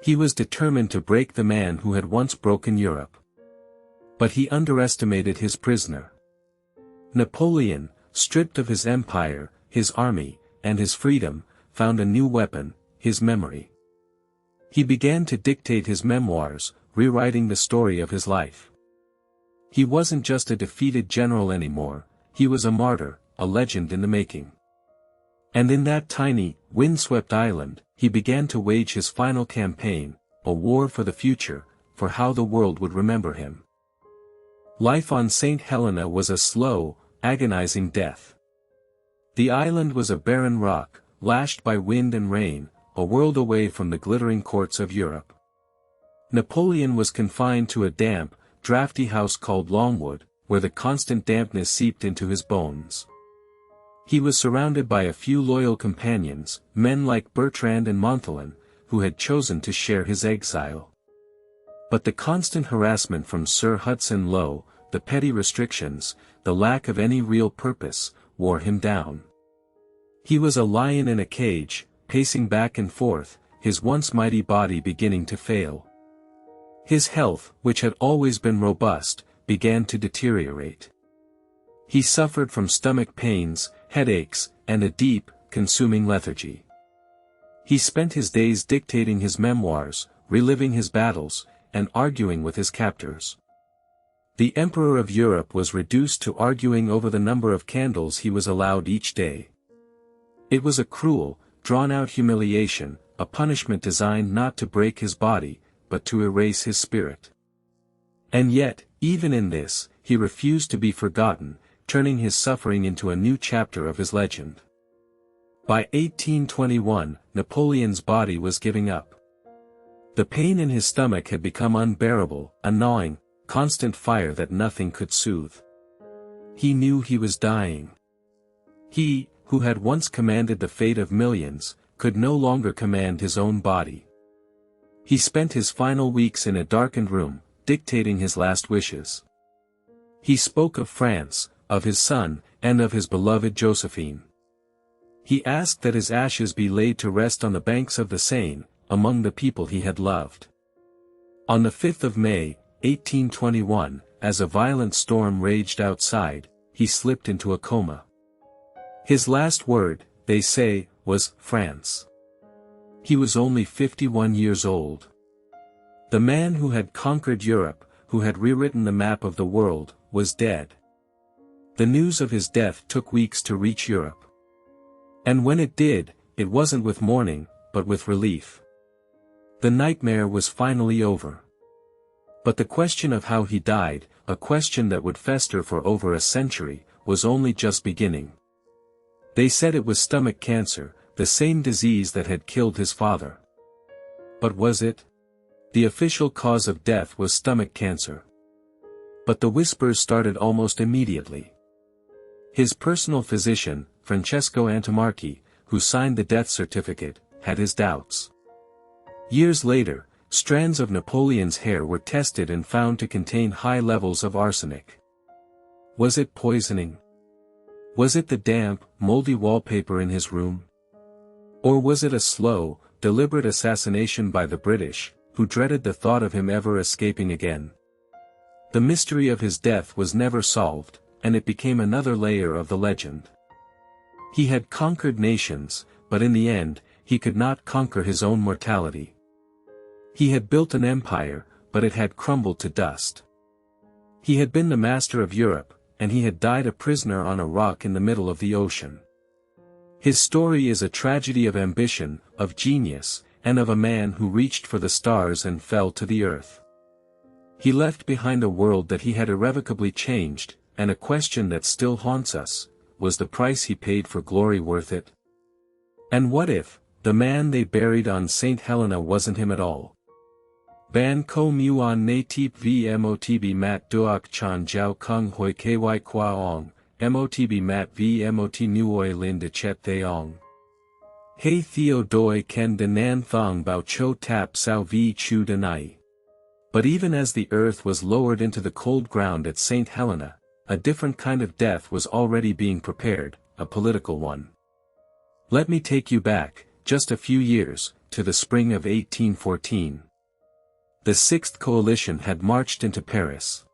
He was determined to break the man who had once broken Europe. But he underestimated his prisoner. Napoleon, stripped of his empire, his army, and his freedom, found a new weapon, his memory. He began to dictate his memoirs, rewriting the story of his life. He wasn't just a defeated general anymore, he was a martyr, a legend in the making. And in that tiny, windswept island, he began to wage his final campaign, a war for the future, for how the world would remember him. Life on St. Helena was a slow, agonizing death. The island was a barren rock, lashed by wind and rain, a world away from the glittering courts of Europe. Napoleon was confined to a damp, drafty house called Longwood, where the constant dampness seeped into his bones. He was surrounded by a few loyal companions, men like Bertrand and Montholon, who had chosen to share his exile. But the constant harassment from Sir Hudson Lowe, the petty restrictions, the lack of any real purpose, wore him down. He was a lion in a cage, pacing back and forth, his once mighty body beginning to fail. His health, which had always been robust, began to deteriorate. He suffered from stomach pains, headaches, and a deep, consuming lethargy. He spent his days dictating his memoirs, reliving his battles, and arguing with his captors. The Emperor of Europe was reduced to arguing over the number of candles he was allowed each day. It was a cruel, drawn-out humiliation, a punishment designed not to break his body, but to erase his spirit. And yet, even in this, he refused to be forgotten, turning his suffering into a new chapter of his legend. By 1821, Napoleon's body was giving up. The pain in his stomach had become unbearable, a gnawing, constant fire that nothing could soothe. He knew he was dying. He, who had once commanded the fate of millions, could no longer command his own body. He spent his final weeks in a darkened room, dictating his last wishes. He spoke of France, of his son, and of his beloved Josephine. He asked that his ashes be laid to rest on the banks of the Seine, among the people he had loved. On the 5th of May, 1821, as a violent storm raged outside, he slipped into a coma. His last word, they say, was France. He was only 51 years old. The man who had conquered Europe, who had rewritten the map of the world, was dead. The news of his death took weeks to reach Europe. And when it did, it wasn't with mourning, but with relief. The nightmare was finally over. But the question of how he died, a question that would fester for over a century, was only just beginning. They said it was stomach cancer, the same disease that had killed his father. But was it? The official cause of death was stomach cancer. But the whispers started almost immediately. His personal physician, Francesco Antimarchi, who signed the death certificate, had his doubts. Years later, strands of Napoleon's hair were tested and found to contain high levels of arsenic. Was it poisoning? Was it the damp, moldy wallpaper in his room? Or was it a slow, deliberate assassination by the British, who dreaded the thought of him ever escaping again? The mystery of his death was never solved, and it became another layer of the legend. He had conquered nations, but in the end, he could not conquer his own mortality. He had built an empire, but it had crumbled to dust. He had been the master of Europe, and he had died a prisoner on a rock in the middle of the ocean. His story is a tragedy of ambition, of genius, and of a man who reached for the stars and fell to the earth. He left behind a world that he had irrevocably changed, and a question that still haunts us: was the price he paid for glory worth it? And what if the man they buried on St. Helena wasn't him at all? Ban ko muon na tip vmotb mat duok chan jiao kung hoi ky kwa ong, motb mat vmot nuoi lin de chet theong. Hey theo doi ken de nan thong bao cho tap sao vi chu denai. But even as the earth was lowered into the cold ground at St. Helena, a different kind of death was already being prepared, a political one. Let me take you back, just a few years, to the spring of 1814. The Sixth Coalition had marched into Paris.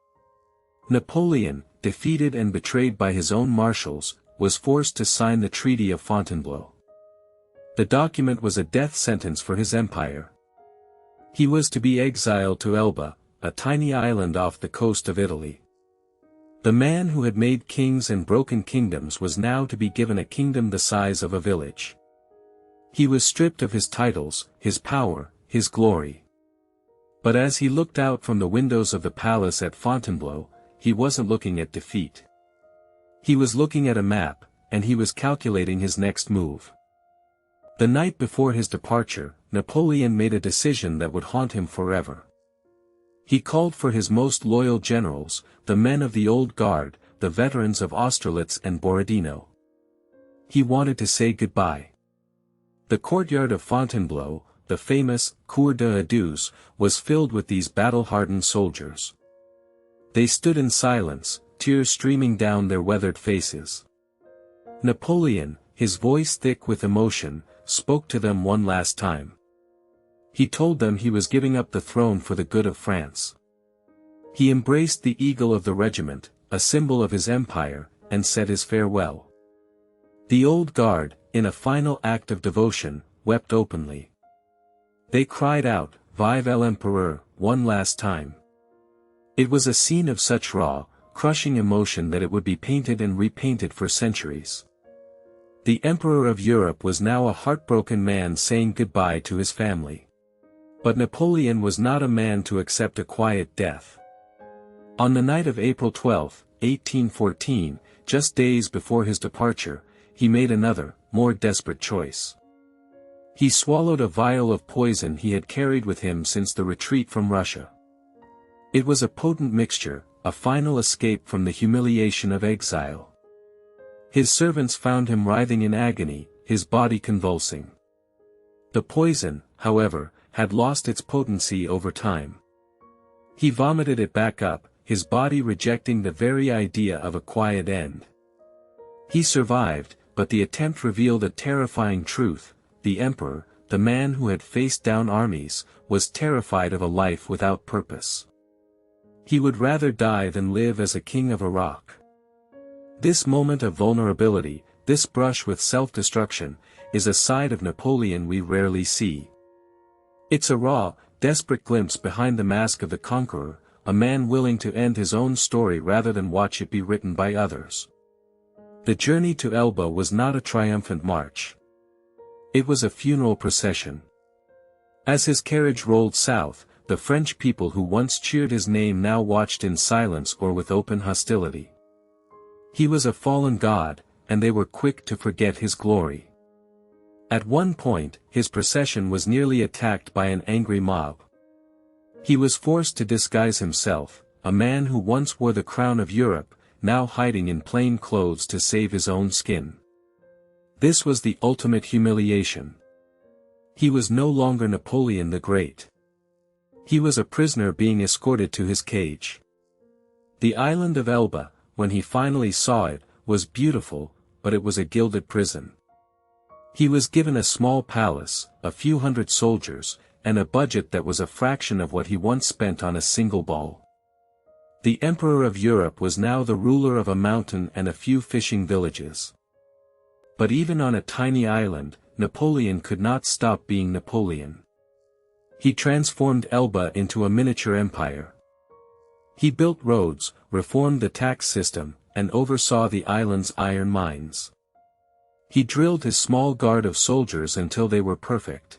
Napoleon, defeated and betrayed by his own marshals, was forced to sign the Treaty of Fontainebleau. The document was a death sentence for his empire. He was to be exiled to Elba, a tiny island off the coast of Italy. The man who had made kings and broken kingdoms was now to be given a kingdom the size of a village. He was stripped of his titles, his power, his glory. But as he looked out from the windows of the palace at Fontainebleau, he wasn't looking at defeat. He was looking at a map, and he was calculating his next move. The night before his departure, Napoleon made a decision that would haunt him forever. He called for his most loyal generals, the men of the old guard, the veterans of Austerlitz and Borodino. He wanted to say goodbye. The courtyard of Fontainebleau, the famous Cour d'Adieus, was filled with these battle-hardened soldiers. They stood in silence, tears streaming down their weathered faces. Napoleon, his voice thick with emotion, spoke to them one last time. He told them he was giving up the throne for the good of France. He embraced the eagle of the regiment, a symbol of his empire, and said his farewell. The old guard, in a final act of devotion, wept openly. They cried out, "Vive l'Empereur," one last time. It was a scene of such raw, crushing emotion that it would be painted and repainted for centuries. The Emperor of Europe was now a heartbroken man saying goodbye to his family. But Napoleon was not a man to accept a quiet death. On the night of April 12, 1814, just days before his departure, he made another, more desperate choice. He swallowed a vial of poison he had carried with him since the retreat from Russia. It was a potent mixture, a final escape from the humiliation of exile. His servants found him writhing in agony, his body convulsing. The poison, however, had lost its potency over time. He vomited it back up, his body rejecting the very idea of a quiet end. He survived, but the attempt revealed a terrifying truth: the emperor, the man who had faced down armies, was terrified of a life without purpose. He would rather die than live as a king of Iraq. This moment of vulnerability, this brush with self-destruction, is a side of Napoleon we rarely see. It's a raw, desperate glimpse behind the mask of the conqueror, a man willing to end his own story rather than watch it be written by others. The journey to Elba was not a triumphant march. It was a funeral procession. As his carriage rolled south, the French people who once cheered his name now watched in silence or with open hostility. He was a fallen god, and they were quick to forget his glory. At one point, his procession was nearly attacked by an angry mob. He was forced to disguise himself, a man who once wore the crown of Europe, now hiding in plain clothes to save his own skin. This was the ultimate humiliation. He was no longer Napoleon the Great. He was a prisoner being escorted to his cage. The island of Elba, when he finally saw it, was beautiful, but it was a gilded prison. He was given a small palace, a few hundred soldiers, and a budget that was a fraction of what he once spent on a single ball. The Emperor of Europe was now the ruler of a mountain and a few fishing villages. But even on a tiny island, Napoleon could not stop being Napoleon. He transformed Elba into a miniature empire. He built roads, reformed the tax system, and oversaw the island's iron mines. He drilled his small guard of soldiers until they were perfect.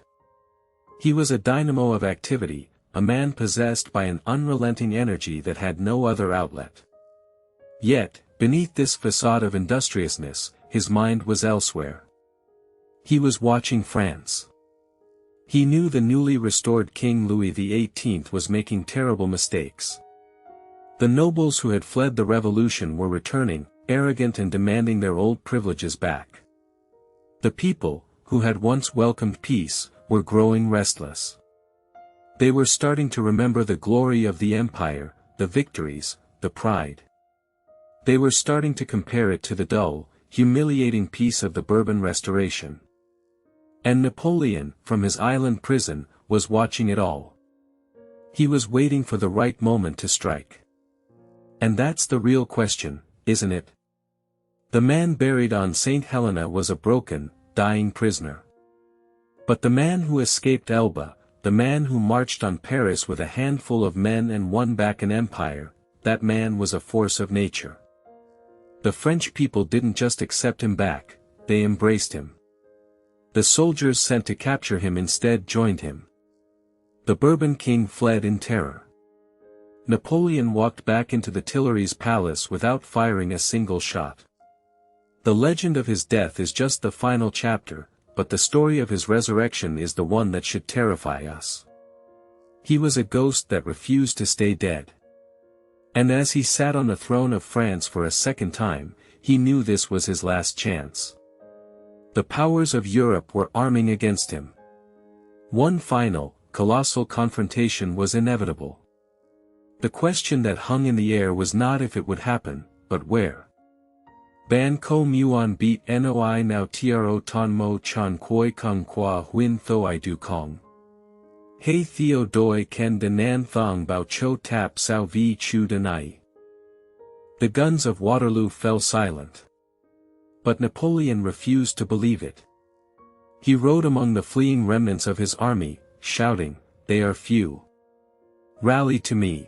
He was a dynamo of activity, a man possessed by an unrelenting energy that had no other outlet. Yet, beneath this facade of industriousness, his mind was elsewhere. He was watching France. He knew the newly restored King Louis XVIII was making terrible mistakes. The nobles who had fled the revolution were returning, arrogant and demanding their old privileges back. The people, who had once welcomed peace, were growing restless. They were starting to remember the glory of the empire, the victories, the pride. They were starting to compare it to the dull, humiliating peace of the Bourbon Restoration. And Napoleon, from his island prison, was watching it all. He was waiting for the right moment to strike. And that's the real question, isn't it? The man buried on St. Helena was a broken, dying prisoner. But the man who escaped Elba, the man who marched on Paris with a handful of men and won back an empire, that man was a force of nature. The French people didn't just accept him back, they embraced him. The soldiers sent to capture him instead joined him. The Bourbon king fled in terror. Napoleon walked back into the Tuileries palace without firing a single shot. The legend of his death is just the final chapter, but the story of his resurrection is the one that should terrify us. He was a ghost that refused to stay dead. And as he sat on the throne of France for a second time, he knew this was his last chance. The powers of Europe were arming against him. One final, colossal confrontation was inevitable. The question that hung in the air was not if it would happen, but where. Ban ko muon beat noi now tro ton mo chan koi kung qua huin tho I du kong. Hey theo doi ken de nan thong bao cho tap sao vi chu denai. The guns of Waterloo fell silent. But Napoleon refused to believe it. He rode among the fleeing remnants of his army, shouting, "They are few. Rally to me."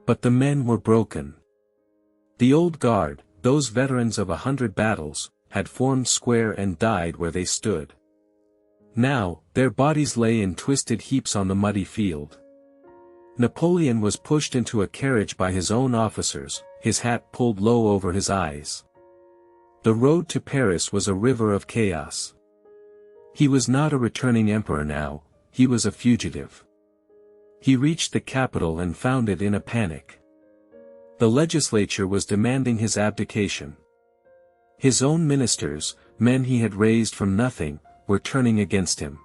But the men were broken. The old guard, those veterans of 100 battles, had formed square and died where they stood. Now, their bodies lay in twisted heaps on the muddy field. Napoleon was pushed into a carriage by his own officers, his hat pulled low over his eyes. The road to Paris was a river of chaos. He was not a returning emperor now, he was a fugitive. He reached the capital and found it in a panic. The legislature was demanding his abdication. His own ministers, men he had raised from nothing, were turning against him.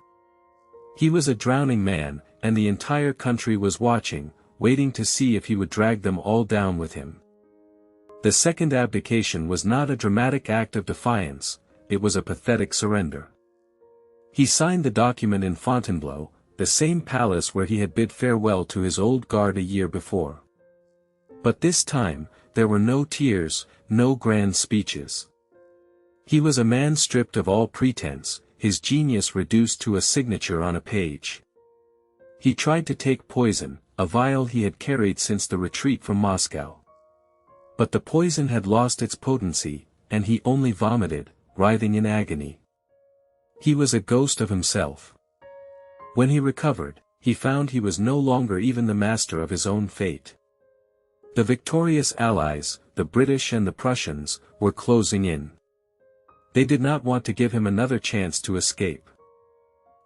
He was a drowning man, and the entire country was watching, waiting to see if he would drag them all down with him. The second abdication was not a dramatic act of defiance, it was a pathetic surrender. He signed the document in Fontainebleau, the same palace where he had bid farewell to his old guard a year before. But this time, there were no tears, no grand speeches. He was a man stripped of all pretense, his genius reduced to a signature on a page. He tried to take poison, a vial he had carried since the retreat from Moscow. But the poison had lost its potency, and he only vomited, writhing in agony. He was a ghost of himself. When he recovered, he found he was no longer even the master of his own fate. The victorious allies, the British and the Prussians, were closing in. They did not want to give him another chance to escape.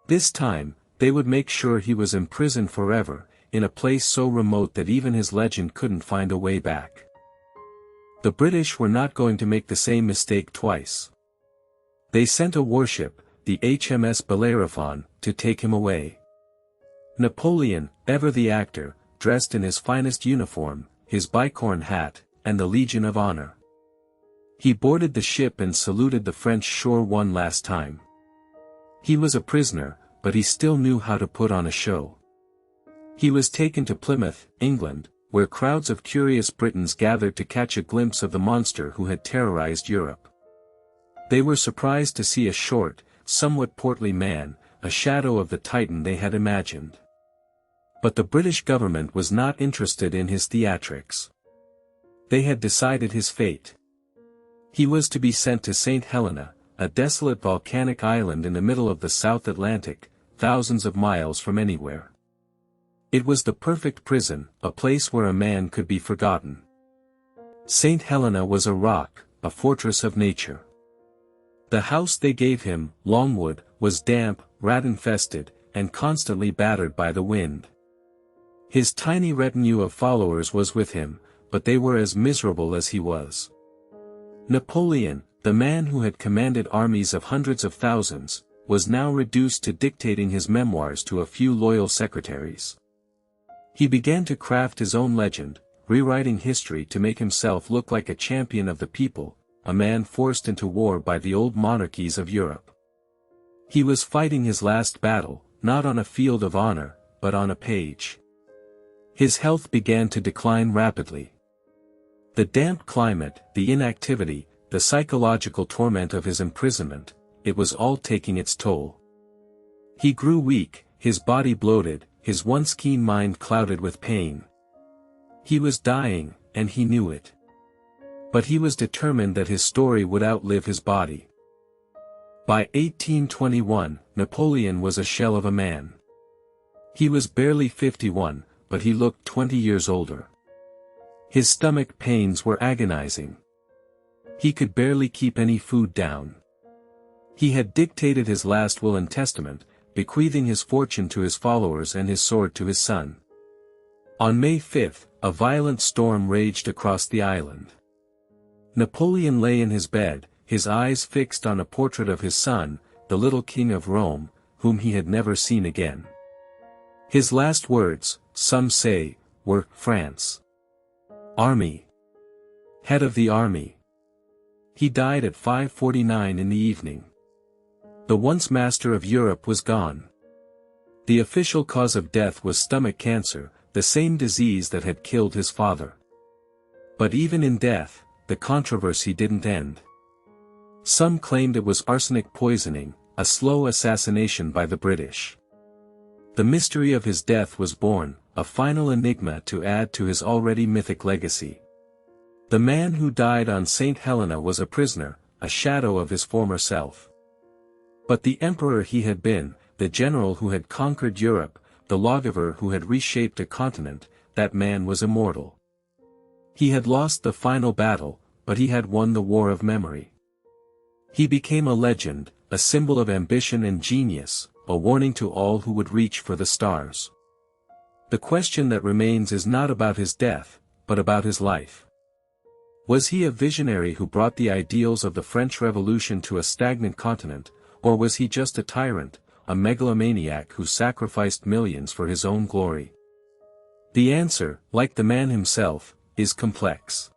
This time, they would make sure he was imprisoned forever, in a place so remote that even his legend couldn't find a way back. The British were not going to make the same mistake twice. They sent a warship, the HMS Bellerophon, to take him away. Napoleon, ever the actor, dressed in his finest uniform, his bicorn hat, and the Legion of Honor. He boarded the ship and saluted the French shore one last time. He was a prisoner, but he still knew how to put on a show. He was taken to Plymouth, England, where crowds of curious Britons gathered to catch a glimpse of the monster who had terrorized Europe. They were surprised to see a short, somewhat portly man, a shadow of the Titan they had imagined. But the British government was not interested in his theatrics. They had decided his fate. He was to be sent to St. Helena, a desolate volcanic island in the middle of the South Atlantic, thousands of miles from anywhere. It was the perfect prison, a place where a man could be forgotten. St. Helena was a rock, a fortress of nature. The house they gave him, Longwood, was damp, rat-infested, and constantly battered by the wind. His tiny retinue of followers was with him, but they were as miserable as he was. Napoleon, the man who had commanded armies of hundreds of thousands, was now reduced to dictating his memoirs to a few loyal secretaries. He began to craft his own legend, rewriting history to make himself look like a champion of the people, a man forced into war by the old monarchies of Europe. He was fighting his last battle, not on a field of honor, but on a page. His health began to decline rapidly. The damp climate, the inactivity, the psychological torment of his imprisonment, it was all taking its toll. He grew weak, his body bloated, his once keen mind clouded with pain. He was dying, and he knew it. But he was determined that his story would outlive his body. By 1821, Napoleon was a shell of a man. He was barely 51, but he looked 20 years older. His stomach pains were agonizing. He could barely keep any food down. He had dictated his last will and testament, bequeathing his fortune to his followers and his sword to his son. On May 5, a violent storm raged across the island. Napoleon lay in his bed, his eyes fixed on a portrait of his son, the little king of Rome, whom he had never seen again. His last words, some say, were, France. Army. Head of the army. He died at 5:49 in the evening. The once master of Europe was gone. The official cause of death was stomach cancer, the same disease that had killed his father. But even in death, the controversy didn't end. Some claimed it was arsenic poisoning, a slow assassination by the British. The mystery of his death was born, a final enigma to add to his already mythic legacy. The man who died on St. Helena was a prisoner, a shadow of his former self. But the emperor he had been, the general who had conquered Europe, the lawgiver who had reshaped a continent, that man was immortal. He had lost the final battle, but he had won the war of memory. He became a legend, a symbol of ambition and genius, a warning to all who would reach for the stars. The question that remains is not about his death, but about his life. Was he a visionary who brought the ideals of the French Revolution to a stagnant continent, or was he just a tyrant, a megalomaniac who sacrificed millions for his own glory? The answer, like the man himself, is complex.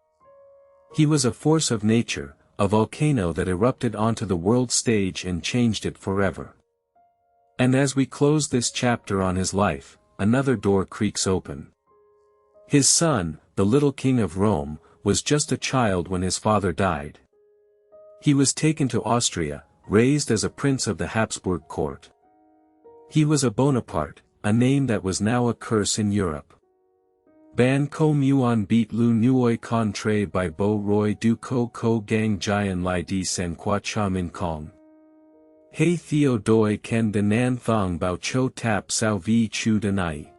He was a force of nature, a volcano that erupted onto the world stage and changed it forever. And as we close this chapter on his life, another door creaks open. His son, the little king of Rome, was just a child when his father died. He was taken to Austria, raised as a prince of the Habsburg court. He was a Bonaparte, a name that was now a curse in Europe. Ban ko muon beat lu nuoi con tre by bo roi du ko gang jian lai di sen qua cha min kong. Hey theo doi ken de nan thong bao cho tap sao vi chu denai.